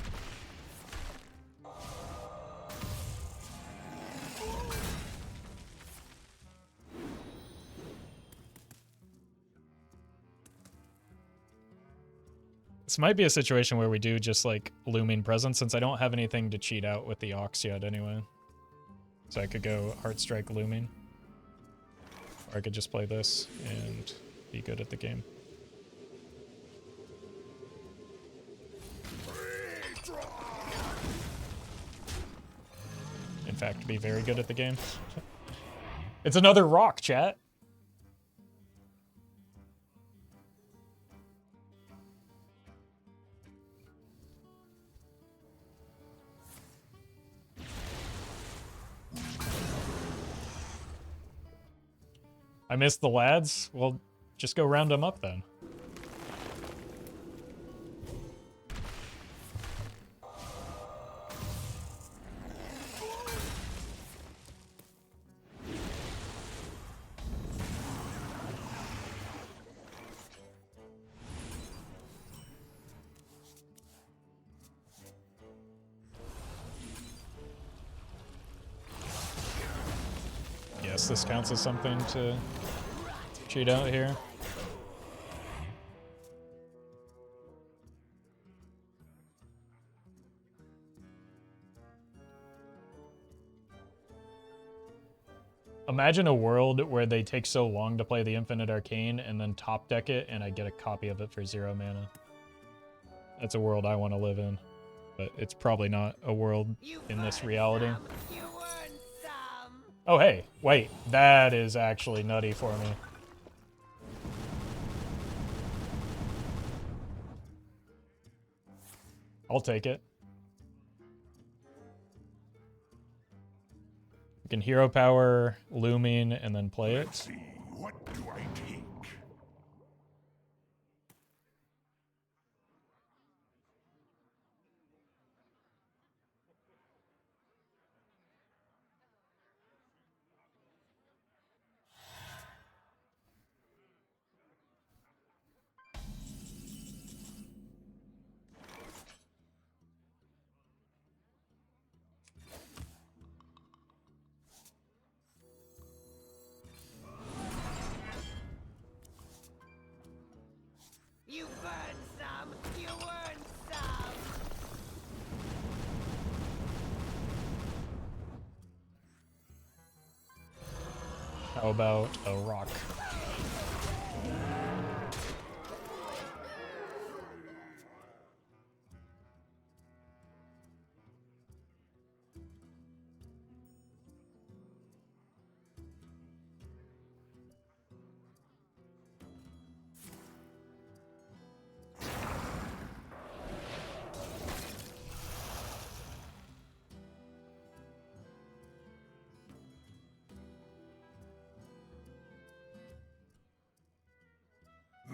This might be a situation where we do just like Looming Presence, since I don't have anything to cheat out with the Ox yet anyway. So I could go Heart Strike Looming. Or I could just play this and be good at the game. In fact, be very good at the game. It's another rock, chat. I missed the lads? Well, just go round them up then. guess this counts as something to cheat out here. Imagine a world where they take so long to play the Infinite Arcane and then top deck it and I get a copy of it for 0 mana. That's a world I want to live in. But it's probably not a world in this reality. You earned some. Oh, hey, wait. That is actually nutty for me. I'll take it. We can hero power, looming, and then play it. Let's see, what do I take? You burn some. You earn some. How about a rock?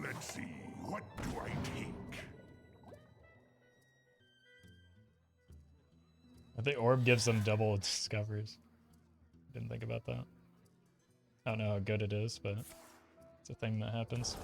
Let's see, what do I take? The orb gives them double discoveries. Didn't think about that. I don't know how good it is, but it's a thing that happens.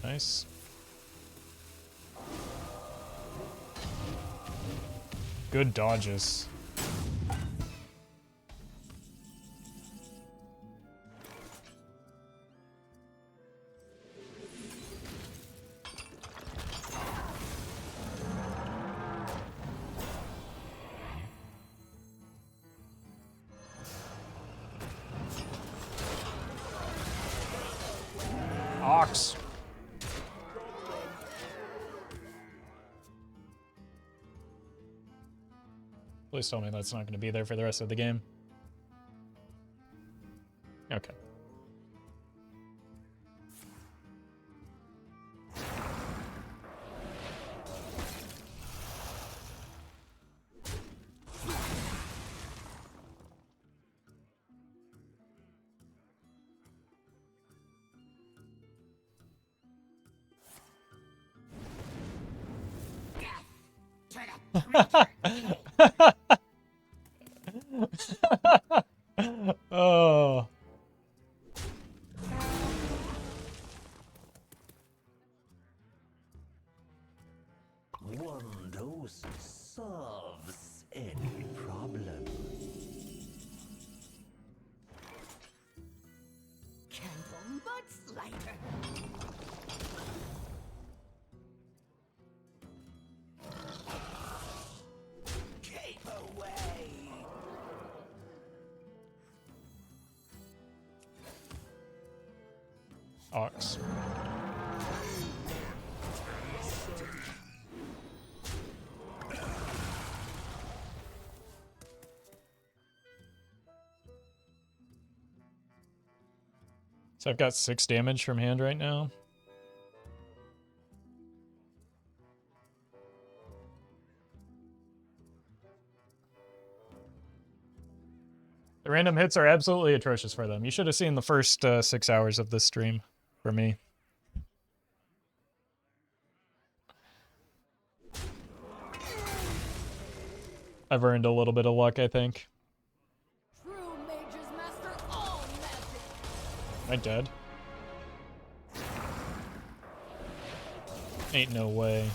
Nice. Good dodges. Ox. Please tell me that's not going to be there for the rest of the game. Okay. Oh. One dose solves any problem. Candle mudslider. Keep away! Ox. So I've got 6 damage from hand right now. Random hits are absolutely atrocious for them. You should have seen the first 6 hours of this stream for me. I've earned a little bit of luck, I think. True mages master all magic. Am I dead? Ain't no way.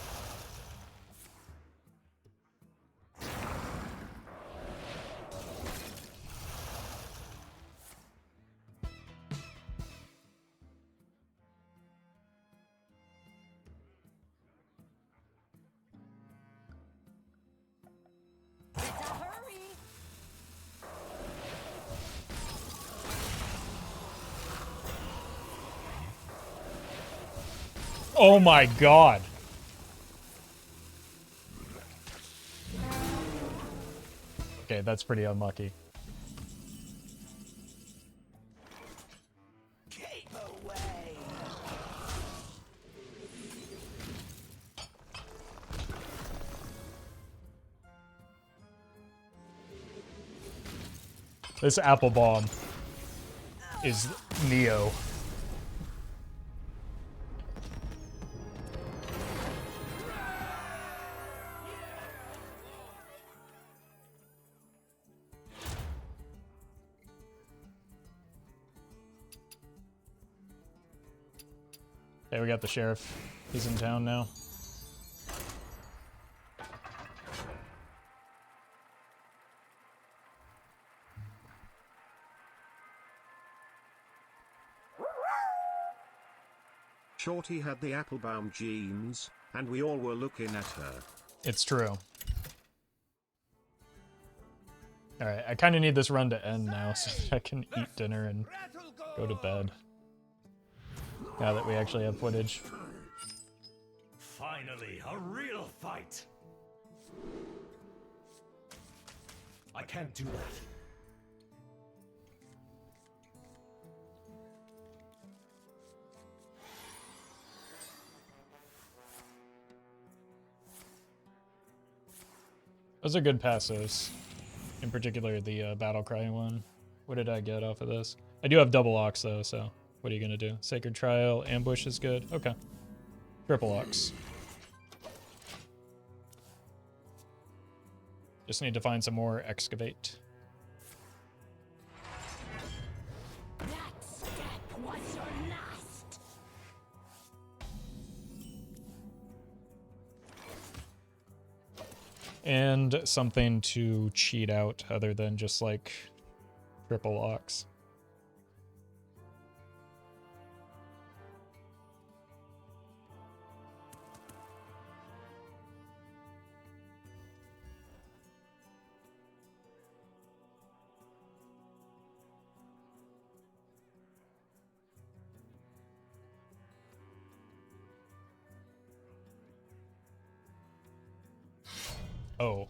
Better hurry. Oh my god. Okay, that's pretty unlucky. Keep away. This apple bomb is Neo. Okay, we got the sheriff. He's in town now. Shorty had the Applebaum genes, and we all were looking at her. It's true. Alright, I kind of need this run to end now so that I can eat dinner and go to bed. Now that we actually have footage. Finally, a real fight. I can't do that. Those are good passes. In particular, the battle cry one. What did I get off of this? I do have double ox though, so what are you gonna do? Sacred Trial, ambush is good. Okay. Triple ox. Just need to find some more excavate. That step was your last. And something to cheat out other than just like triple ox. Oh.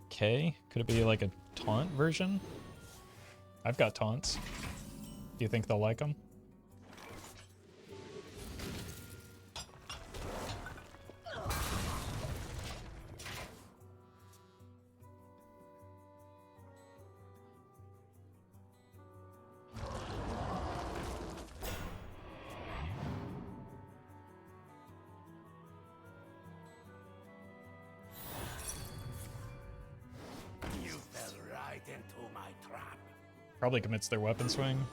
Okay. Could it be like a taunt version? I've got taunts. Do you think they'll like them? You fell right into my trap. Probably commits their weapon swing.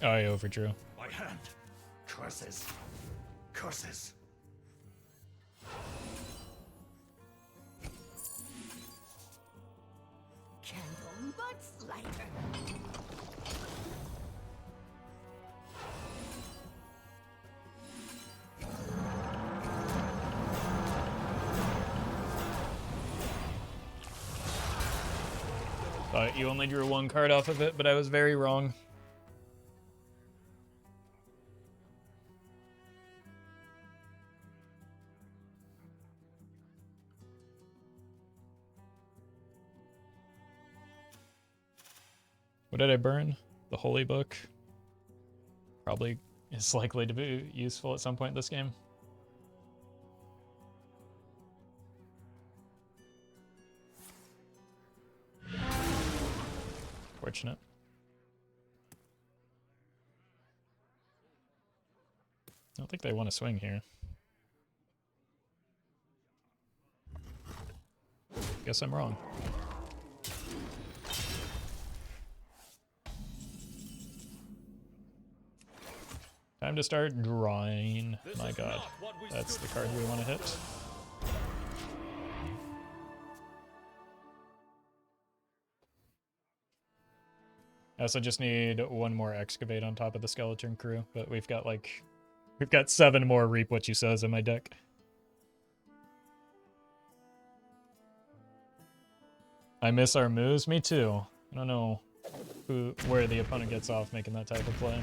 Oh, I overdrew. My hand. Curses. Curses. Candle much lighter. Thought you only drew one card off of it, but I was very wrong. What did I burn? The Holy Book probably is likely to be useful at some point in this game. Fortunate. I don't think they want to swing here. Guess I'm wrong. Time to start drawing. My god. That's the card we want to hit. I also just need one more Excavate on top of the Skeleton Crew, but we've got 7 more Reap What You Sows in my deck. I miss our moves. Me too. I don't know where the opponent gets off making that type of play.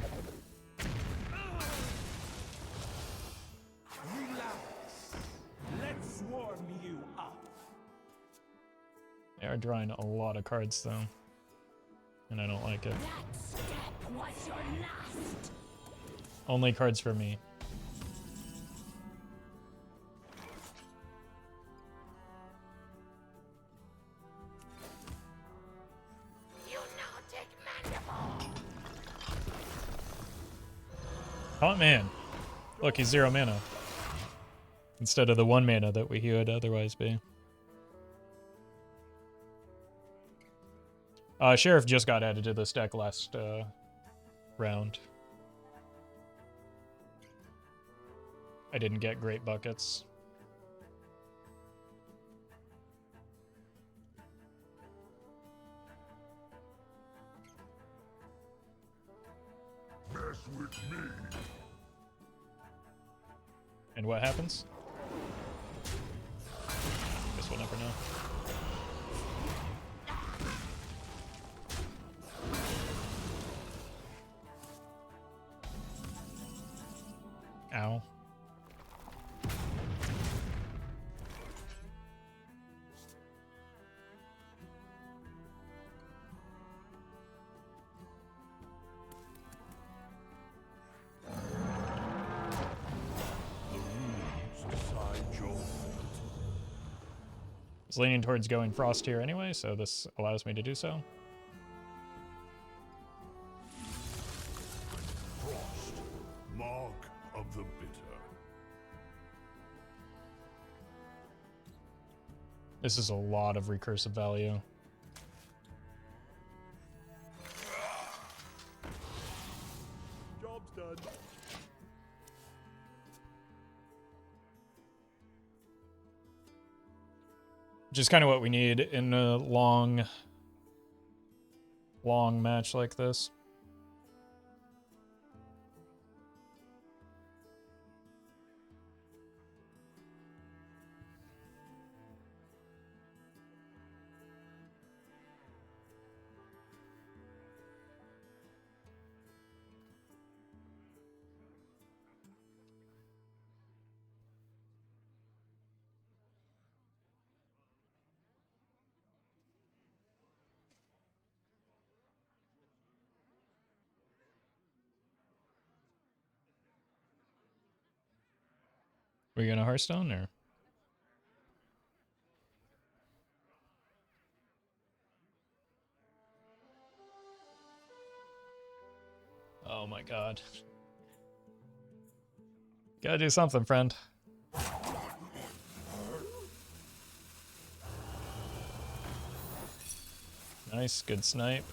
Let's warm you up. They are drawing a lot of cards though, and I don't like it. That step was your last. Only cards for me. Haunt Man. Look, he's 0 mana. Instead of the 1 mana that he would otherwise be. Sheriff just got added to this deck last round. I didn't get great buckets. Mess with me. And what happens? Guess we'll never know. Ow. I was leaning towards going Frost here anyway, so this allows me to do so. Frost, mark of the bitter. This is a lot of recursive value. Job's done. Which is kind of what we need in a long match like this. Were you gonna Hearthstone or? Oh my god. Gotta do something, friend. Nice, good snipe.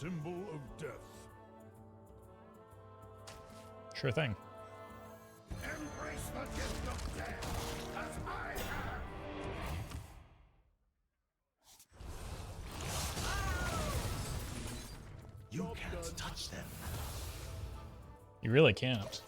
Symbol of death. Sure thing. Embrace the gift of death, as I have. You touch them. You really can't.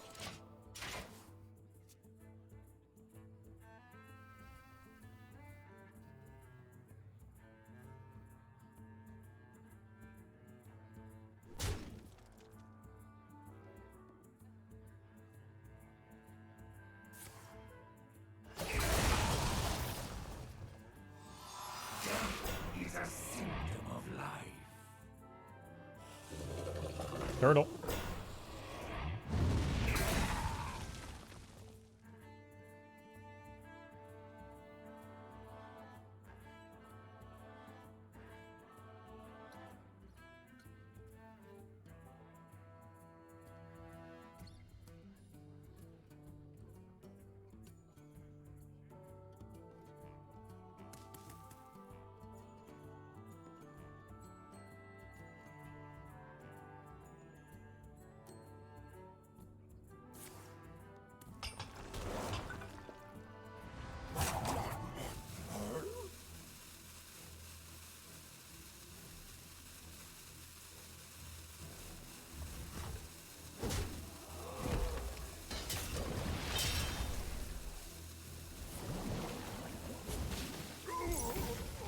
Is a symptom of life. Turtle.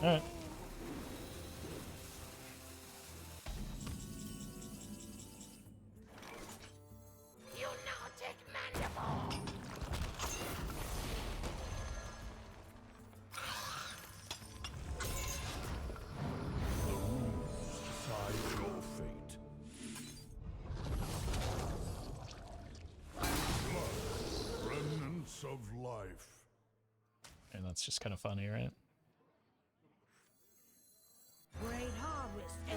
All right. Lunatic mandible! Decide your fate. Blood, remnants of life. And that's just kind of funny, right? Great harvest, eh,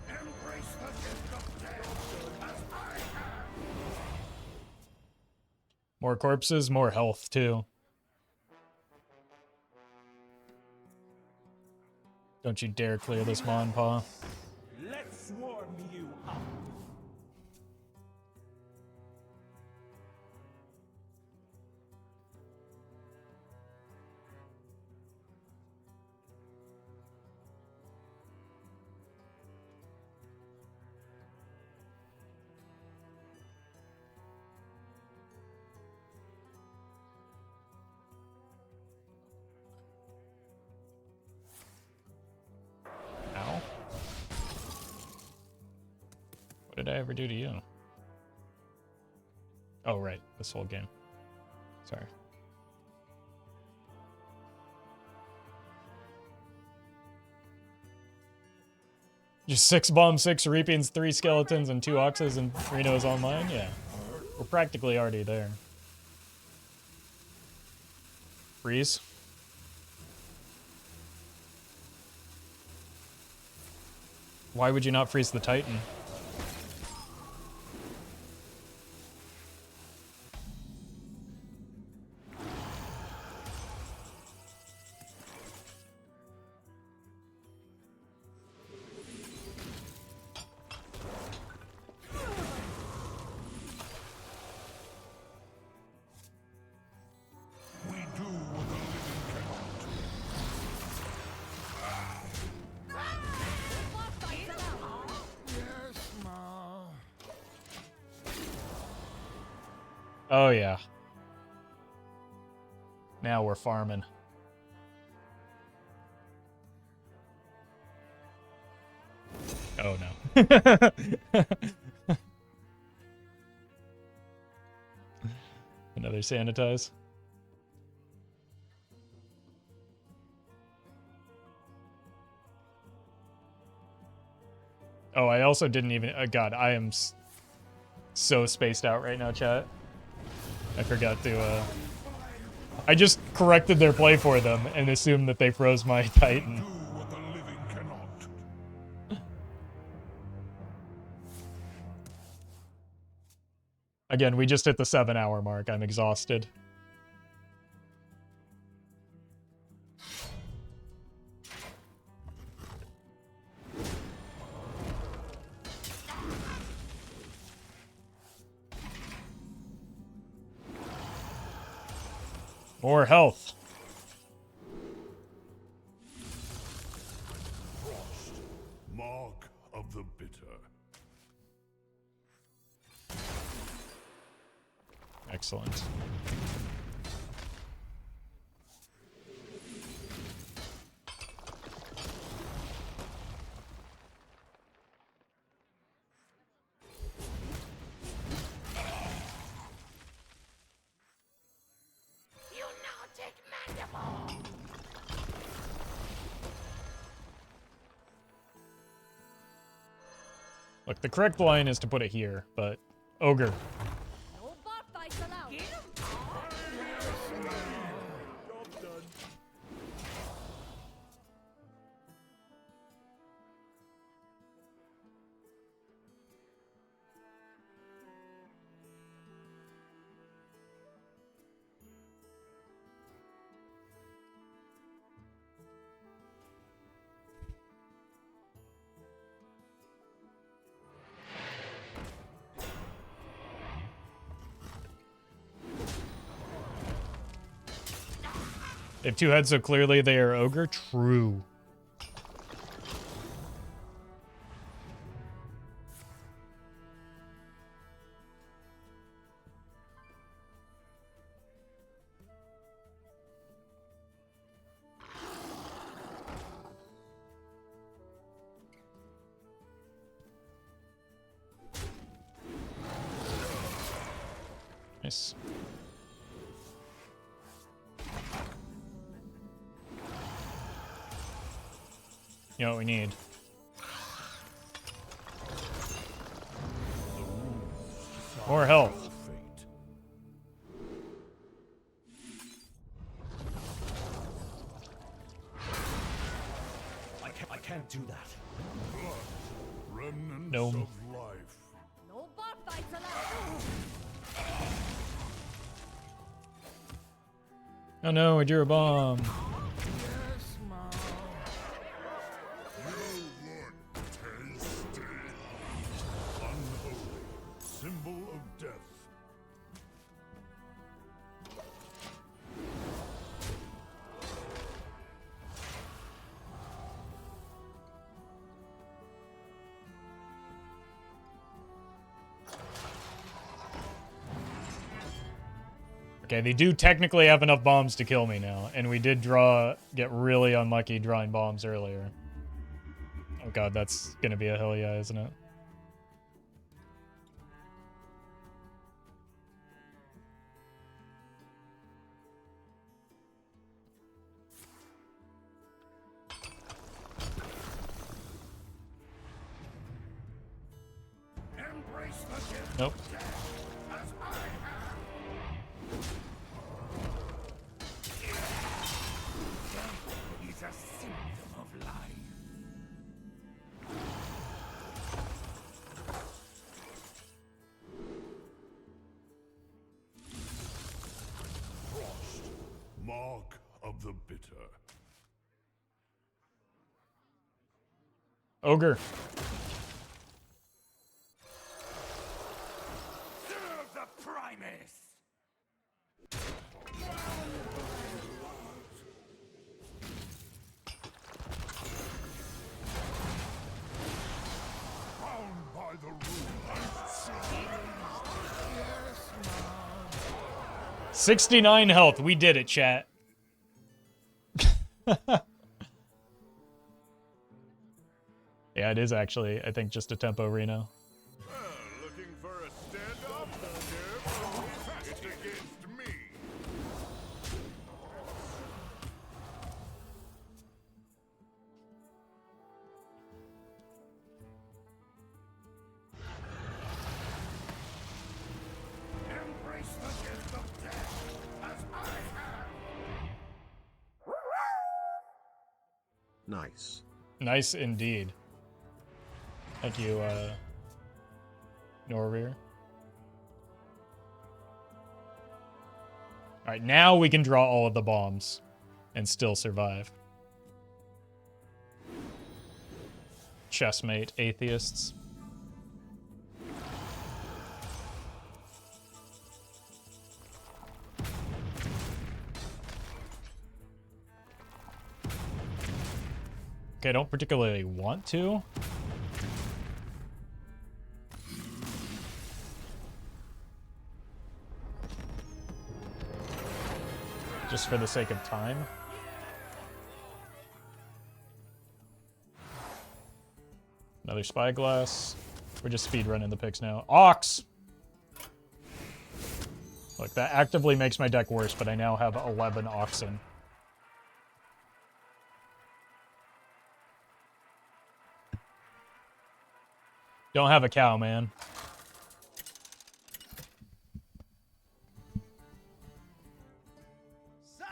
Embrace the gift of death as I have. More corpses, more health, too. Don't you dare clear this Mon Paw. Let's warm you up. Ow. What did I ever do to you? Oh, right. This whole game. Sorry. Just 6 bombs, 6 reapings, 3 skeletons, and 2 oxes, and Reno's online? Yeah. We're practically already there. Freeze. Why would you not freeze the Titan? We do what the living cannot. Yes, Ma. Oh, yeah. Now we're farming. Oh, no. Another sanitize. Oh, I also didn't even... God, I am so spaced out right now, chat. I forgot to... I just corrected their play for them and assumed that they froze my Titan. Do what the living cannot. Again, we just hit the 7-hour mark. I'm exhausted. More health. of the bitter. Excellent. Lunatic mandible! Look, the correct line is to put it here, but ogre. No bar fights allowed. They have two heads, so clearly they are ogre. True. Nice. You know what we need? More health. Fate. I can't do that. Remnants No. of life. No bar fights allowed. Oh no, I drew a bomb. Yes, Mom. You look tasty. Unholy. Symbol of death. Okay, they do technically have enough bombs to kill me now, and we did get really unlucky drawing bombs earlier. Oh god, that's gonna be a hell yeah, isn't it? Embrace the gift Nope. as I have. It's a symptom of life. Frost. Mark of the bitter. Ogre. Serve the Primus! Bound by the rules. 69 health. We did it, chat. Yeah, it is actually, I think, just a tempo Reno. Looking for a standoff, Dave? It's against me. Embrace the gift of death as I have. Nice. Nice indeed. Thank you, Norrear. Alright, now we can draw all of the bombs and still survive. Chessmate atheists. Okay, I don't particularly want to. just for the sake of time. Another spyglass. We're just speed running the picks now. Ox! Look, that actively makes my deck worse, but I now have 11 oxen. Don't have a cow, man. Sai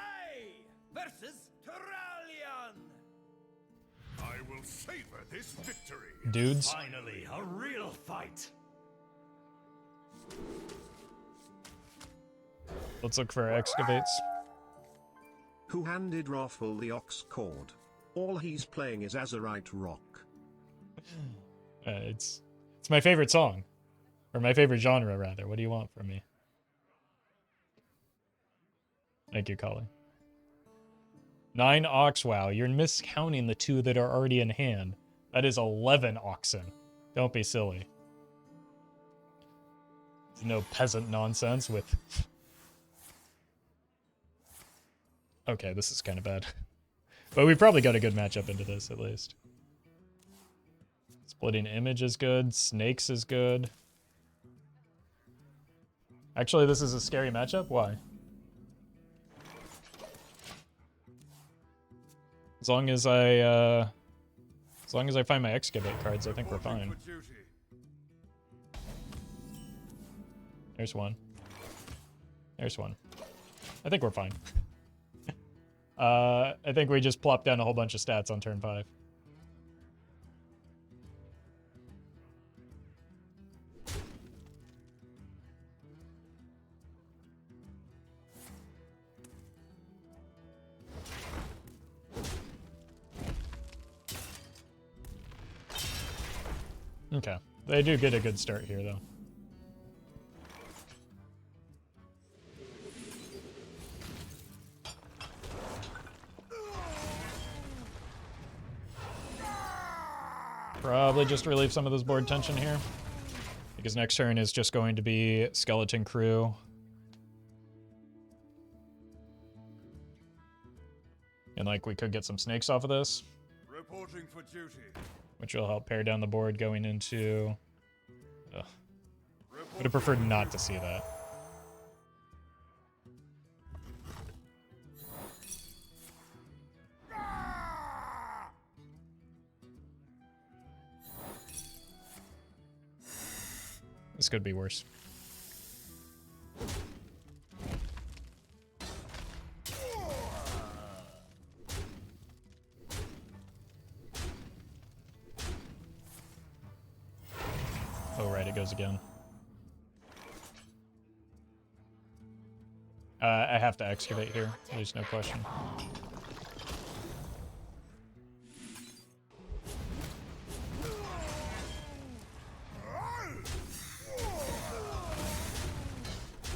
versus Turalian. I will savor this victory. Dudes. Finally, a real fight. Let's look for excavates. Who handed Roffle the ox cord? All he's playing is Azurite Rock. It's my favorite song. Or my favorite genre, rather. What do you want from me? Thank you, Collie. 9 ox, wow. You're miscounting the 2 that are already in hand. That is 11 oxen. Don't be silly. There's no peasant nonsense with... Okay, this is kind of bad. But we probably got a good matchup into this, at least. Splitting Image is good. Snakes is good. Actually, this is a scary matchup? Why? As long as I find my excavate cards, I think we're fine. There's one. There's one. I think we're fine. I think we just plopped down a whole bunch of stats on turn 5. Okay. They do get a good start here, though. Probably just relieve some of this board tension here. Because next turn is just going to be Skeleton Crew. And like we could get some snakes off of this. Reporting for duty. Which will help pare down the board going into... Ugh. Would have preferred not to see that. This could be worse. Oh, right, it goes again. I have to excavate here. There's no question.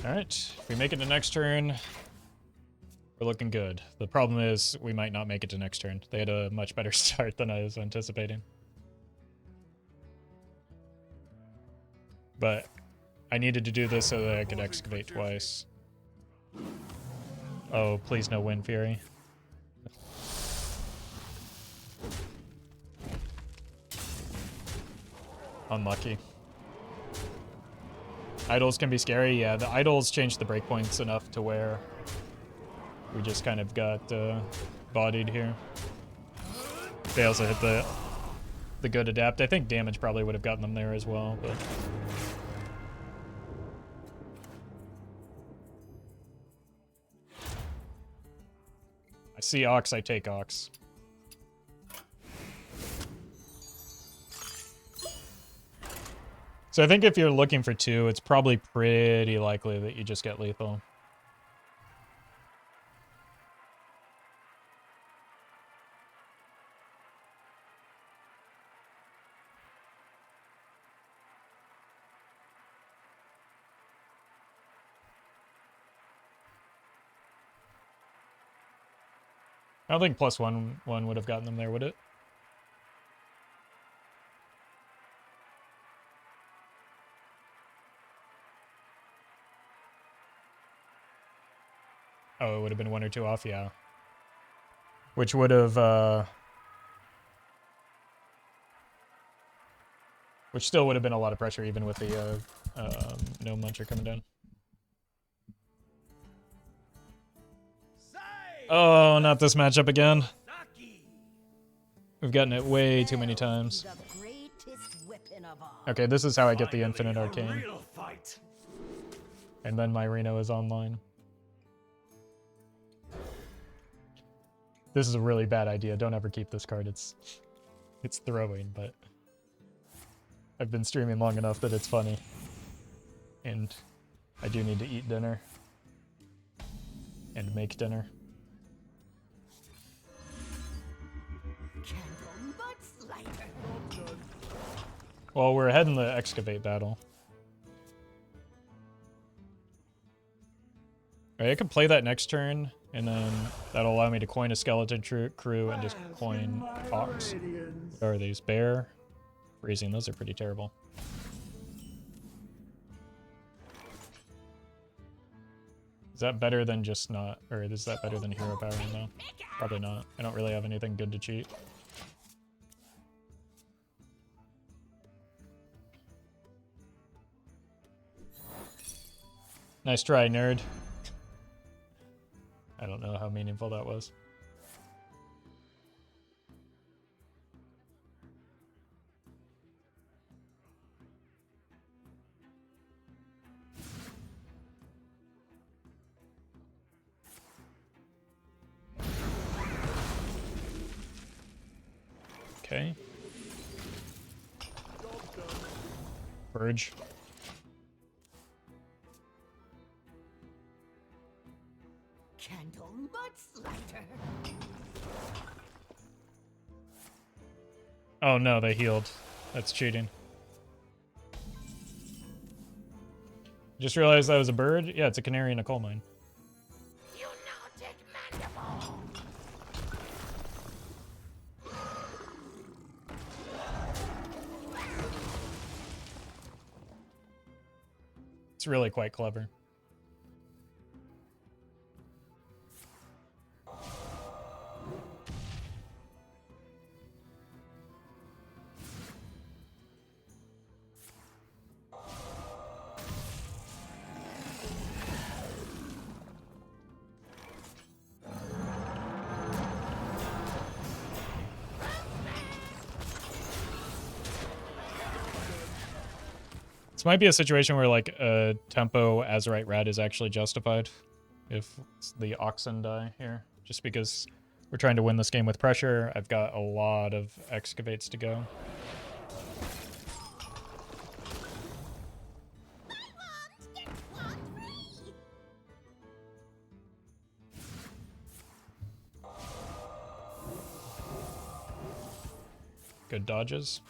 Alright, if we make it to next turn, we're looking good. The problem is we might not make it to next turn. They had a much better start than I was anticipating. But I needed to do this so that I could excavate twice. Oh, please no Wind Fury. Unlucky. Idols can be scary. Yeah, the idols changed the breakpoints enough to where we just kind of got bodied here. They also hit the good adapt. I think damage probably would have gotten them there as well, but... I see Ox, I take Ox. So I think if you're looking for 2, it's probably pretty likely that you just get lethal. I don't think +1 would have gotten them there, would it? Oh, it would have been 1 or 2 off, yeah. Which would have, which still would have been a lot of pressure even with the, no muncher coming down. Oh, not this matchup again. We've gotten it way too many times. The greatest weapon of all. Okay, this is how I get the infinite arcane. And then my Reno is online. This is a really bad idea. Don't ever keep this card. It's throwing, but I've been streaming long enough that it's funny. And I do need to eat dinner. And make dinner. Candle butts lighter. Well, we're ahead in the excavate battle. Alright, I can play that next turn, and then that'll allow me to coin a skeleton crew and just coin Ox. What are these? Bear? Freezing, those are pretty terrible. Is that better than just not, or is that better than hero power? No, probably not. I don't really have anything good to cheat. Nice try, nerd. I don't know how meaningful that was. Okay. Purge. Candle butts lighter. Oh no, they healed. That's cheating. Just realized that was a bird? Yeah, it's a canary in a coal mine. You nautic mandible! It's really quite clever. This might be a situation where like a tempo Azurite Rat is actually justified if the Oxen die here. Just because we're trying to win this game with pressure. I've got a lot of excavates to go. Good dodges.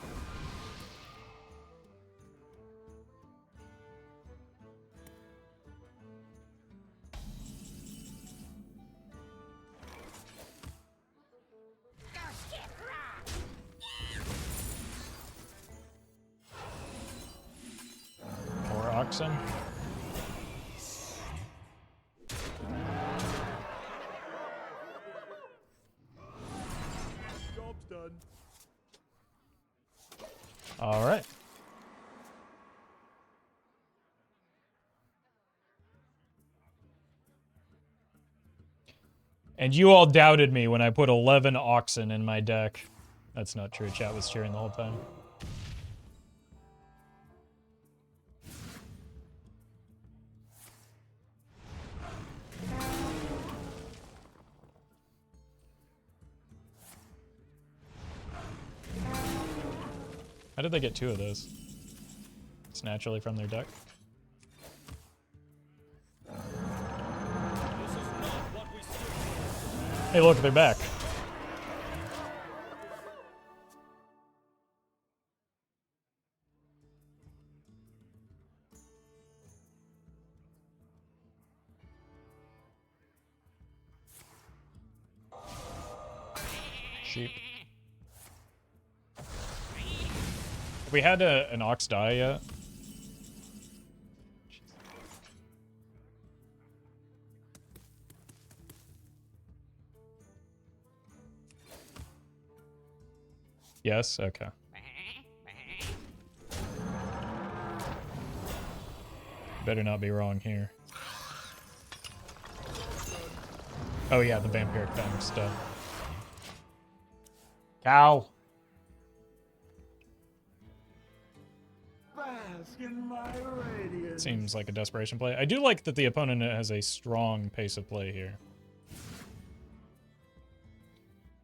More oxen. Job's done. All right. And you all doubted me when I put 11 oxen in my deck. That's not true. Chat was cheering the whole time. How did they get 2 of those? It's naturally from their deck. Hey, look, they're back. Sheep. Have we had an ox die yet? Yes? Okay. Better not be wrong here. Oh yeah, the vampiric fang stuff. Cow! Bask in my radiance. Seems like a desperation play. I do like that the opponent has a strong pace of play here.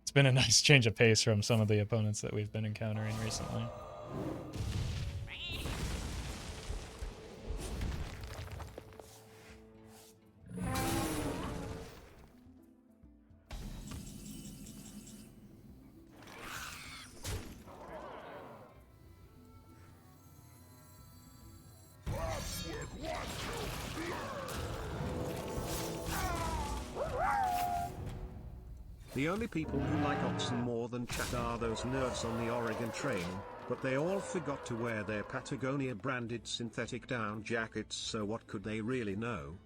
It's been a nice change of pace from some of the opponents that we've been encountering recently. The only people who like oxen more than chat are those nerds on the Oregon Trail, but they all forgot to wear their Patagonia branded synthetic down jackets, so what could they really know?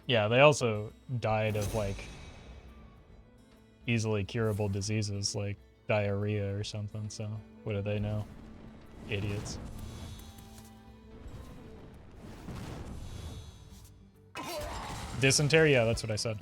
Yeah, they also died of like easily curable diseases like diarrhea or something, so what do they know? Idiots. Dysentery? Yeah, that's what I said.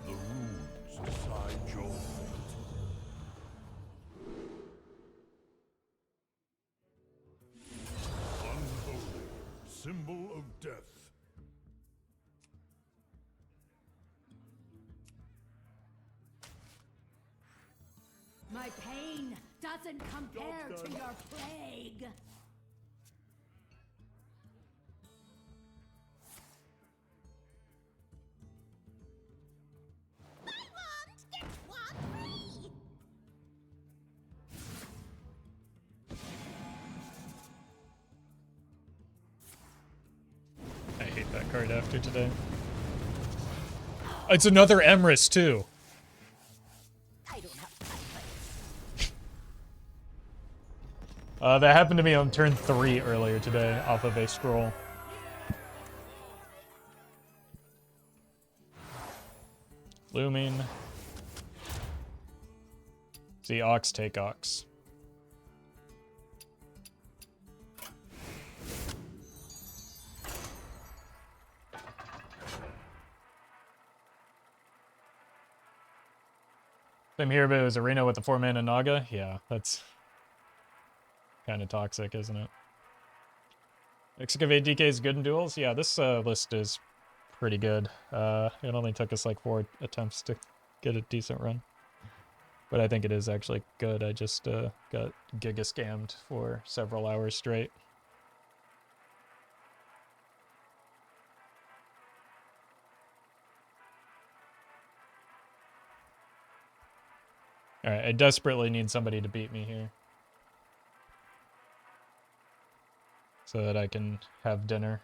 The runes decide your fate. Unholy, symbol of death. My pain doesn't compare to your plague. Buy one, get one free. I hate that card after today. It's another Emrys too. I don't have time for this. That happened to me on turn 3 earlier today off of a scroll. Looming. See, Ox, take Ox. Same here, but it was Arena with the 4-mana Naga. Yeah, that's kind of toxic, isn't it? Excavate DK is good in duels. Yeah, this list is pretty good. It only took us like 4 attempts to get a decent run. But I think it is actually good. I just got giga scammed for several hours straight. Alright, I desperately need somebody to beat me here. So that I can have dinner.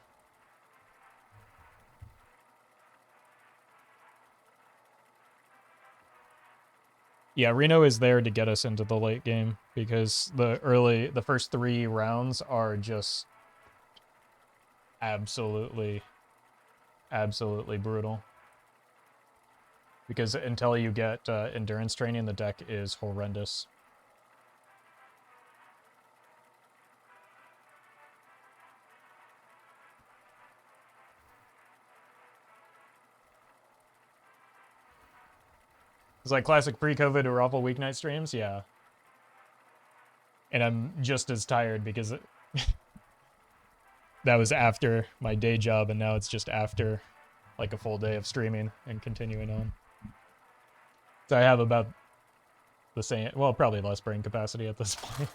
Yeah, Reno is there to get us into the late game because the first 3 rounds are just absolutely brutal. Because until you get endurance training, the deck is horrendous. It's like classic pre-COVID or Roffle weeknight streams, yeah. And I'm just as tired because that was after my day job, and now it's just after like a full day of streaming and continuing on. So I have about the same, well, probably less brain capacity at this point.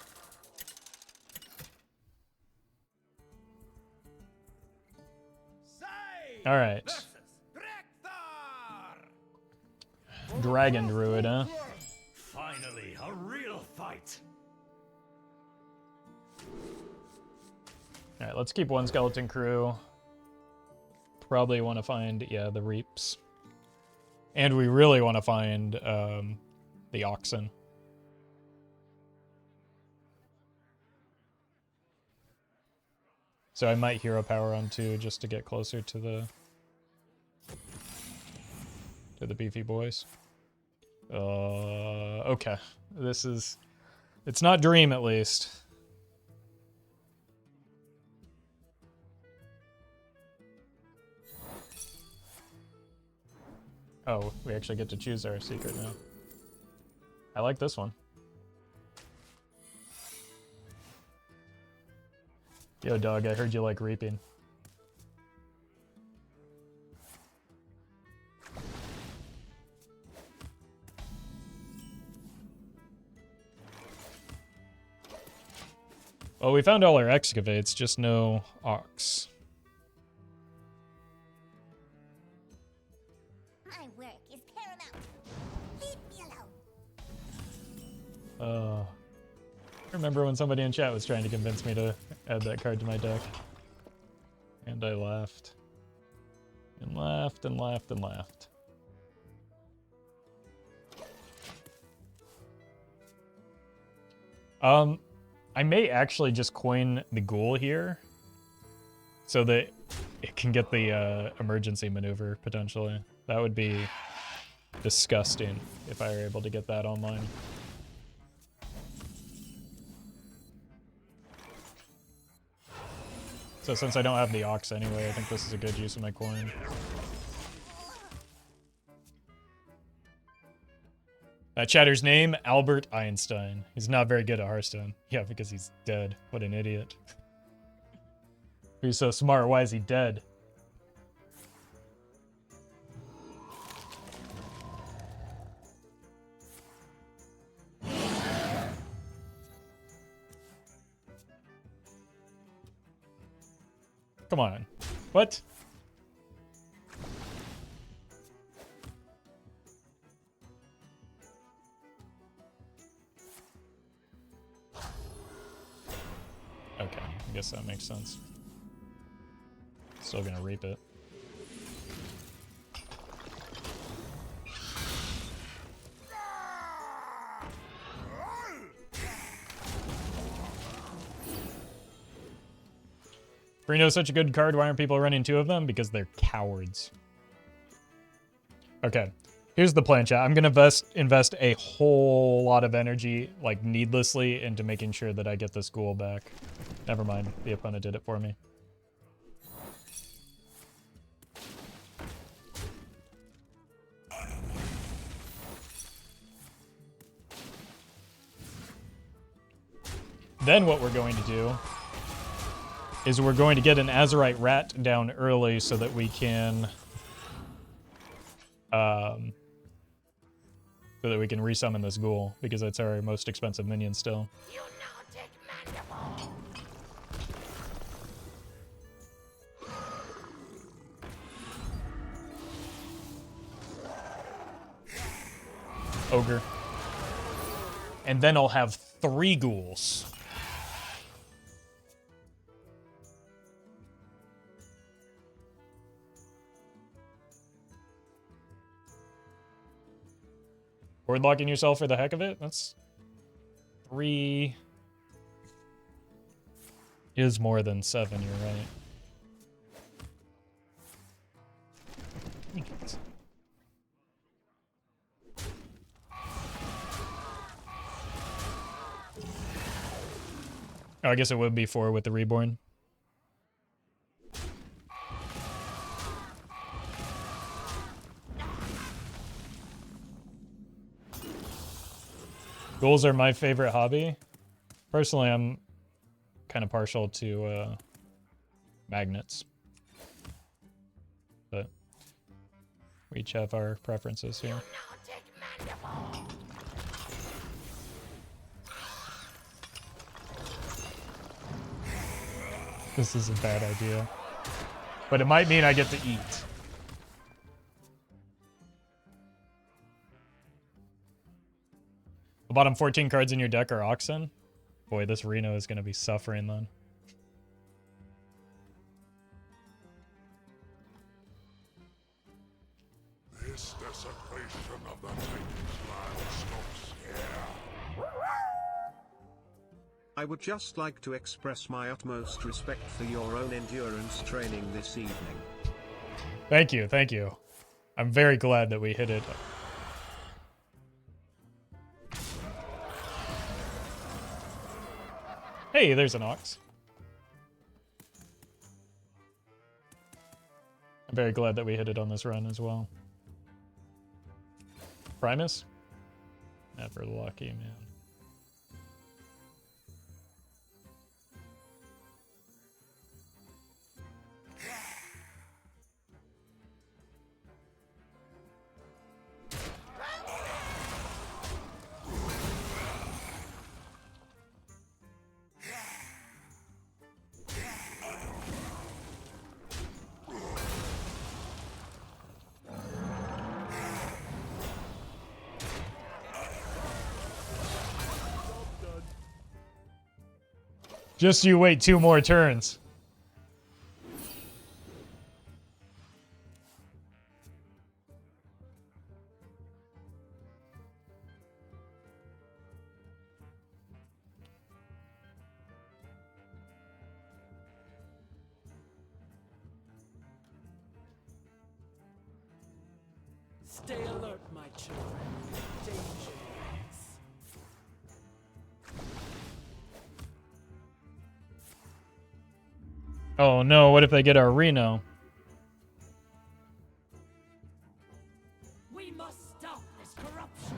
All right. Dragon Druid, huh? Finally, a real fight. All right, let's keep one skeleton crew. Probably want to find, yeah, the Reaps. And we really want to find the oxen. So I might hero power on 2 just to get closer to the beefy boys. Okay. This is... It's not Dream, at least. Oh, we actually get to choose our secret now. I like this one. Yo, dog, I heard you like reaping. Well, we found all our excavates, just no ox. My work is paramount. Leave me alone. I remember when somebody in chat was trying to convince me to add that card to my deck. And I laughed. And laughed and laughed and laughed. I may actually just coin the ghoul here so that it can get the emergency maneuver, potentially. That would be disgusting if I were able to get that online. So since I don't have the ox anyway, I think this is a good use of my coin. Chatter's name, Albert Einstein. He's not very good at Hearthstone. Yeah, because he's dead. What an idiot. He's so smart, why is he dead? Come on. What? Okay, I guess that makes sense. Still gonna reap it. Reno's such a good card, why aren't people running 2 of them? Because they're cowards. Okay, here's the plan, chat. I'm gonna invest a whole lot of energy, like needlessly, into making sure that I get this ghoul back. Never mind, the opponent did it for me. Then what we're going to do is we're going to get an Azurite Rat down early so that we can resummon this ghoul, because it's our most expensive minion still. You nautic mandible. Ogre. And then I'll have 3 ghouls. Board locking yourself for the heck of it? That's 3 is more than 7, you're right. Oh, I guess it would be 4 with the reborn. Ghouls are my favorite hobby. Personally, I'm kind of partial to magnets. But we each have our preferences here. This is a bad idea. But it might mean I get to eat. The bottom 14 cards in your deck are Oxen? Boy, this Reno is going to be suffering then. This desert I would just like to express my utmost respect for your own endurance training this evening. Thank you, thank you. I'm very glad that we hit it. Hey, there's an ox. I'm very glad that we hit it on this run as well. Primus? Never lucky, man. Just you wait 2 more turns. Stay alert, my children. Danger waits. Oh no, what if they get our Reno? We must stop this corruption.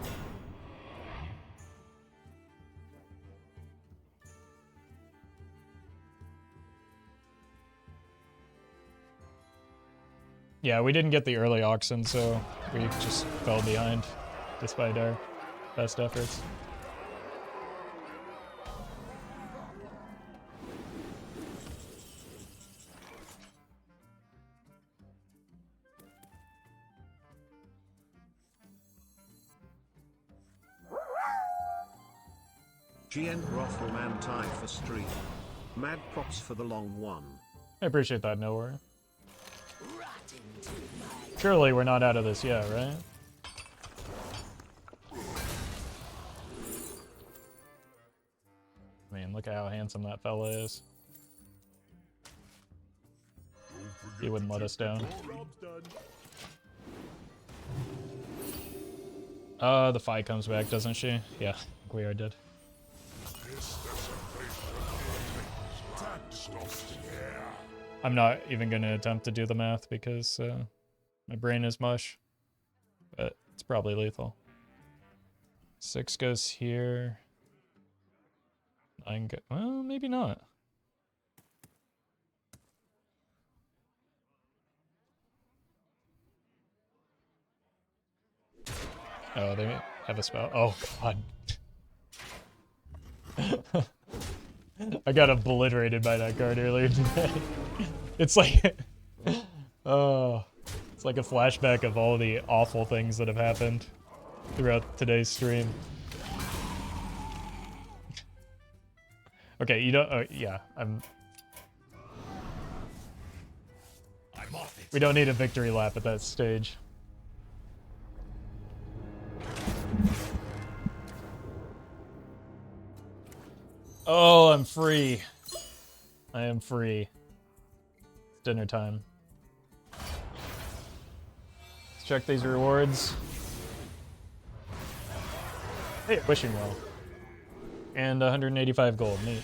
Yeah, we didn't get the early auction, so we just fell behind despite our best efforts. GN Roffle man tie for stream. Mad props for the long one. I appreciate that, no worry. Surely we're not out of this yet, right? I mean, look at how handsome that fella is. He wouldn't let us down. The Fi comes back, doesn't she? Yeah, I think we are dead. I'm not even going to attempt to do the math because my brain is mush. But it's probably lethal. 6 goes here. 9 go... Well, maybe not. Oh, they have a spell. Oh, God. I got obliterated by that card earlier today. It's like... Oh... It's like a flashback of all the awful things that have happened throughout today's stream. Okay, you don't... yeah, we don't need a victory lap at that stage. Oh, I'm free. I am free. It's dinner time. Let's check these rewards. Hey, wishing well. And 185 gold, neat.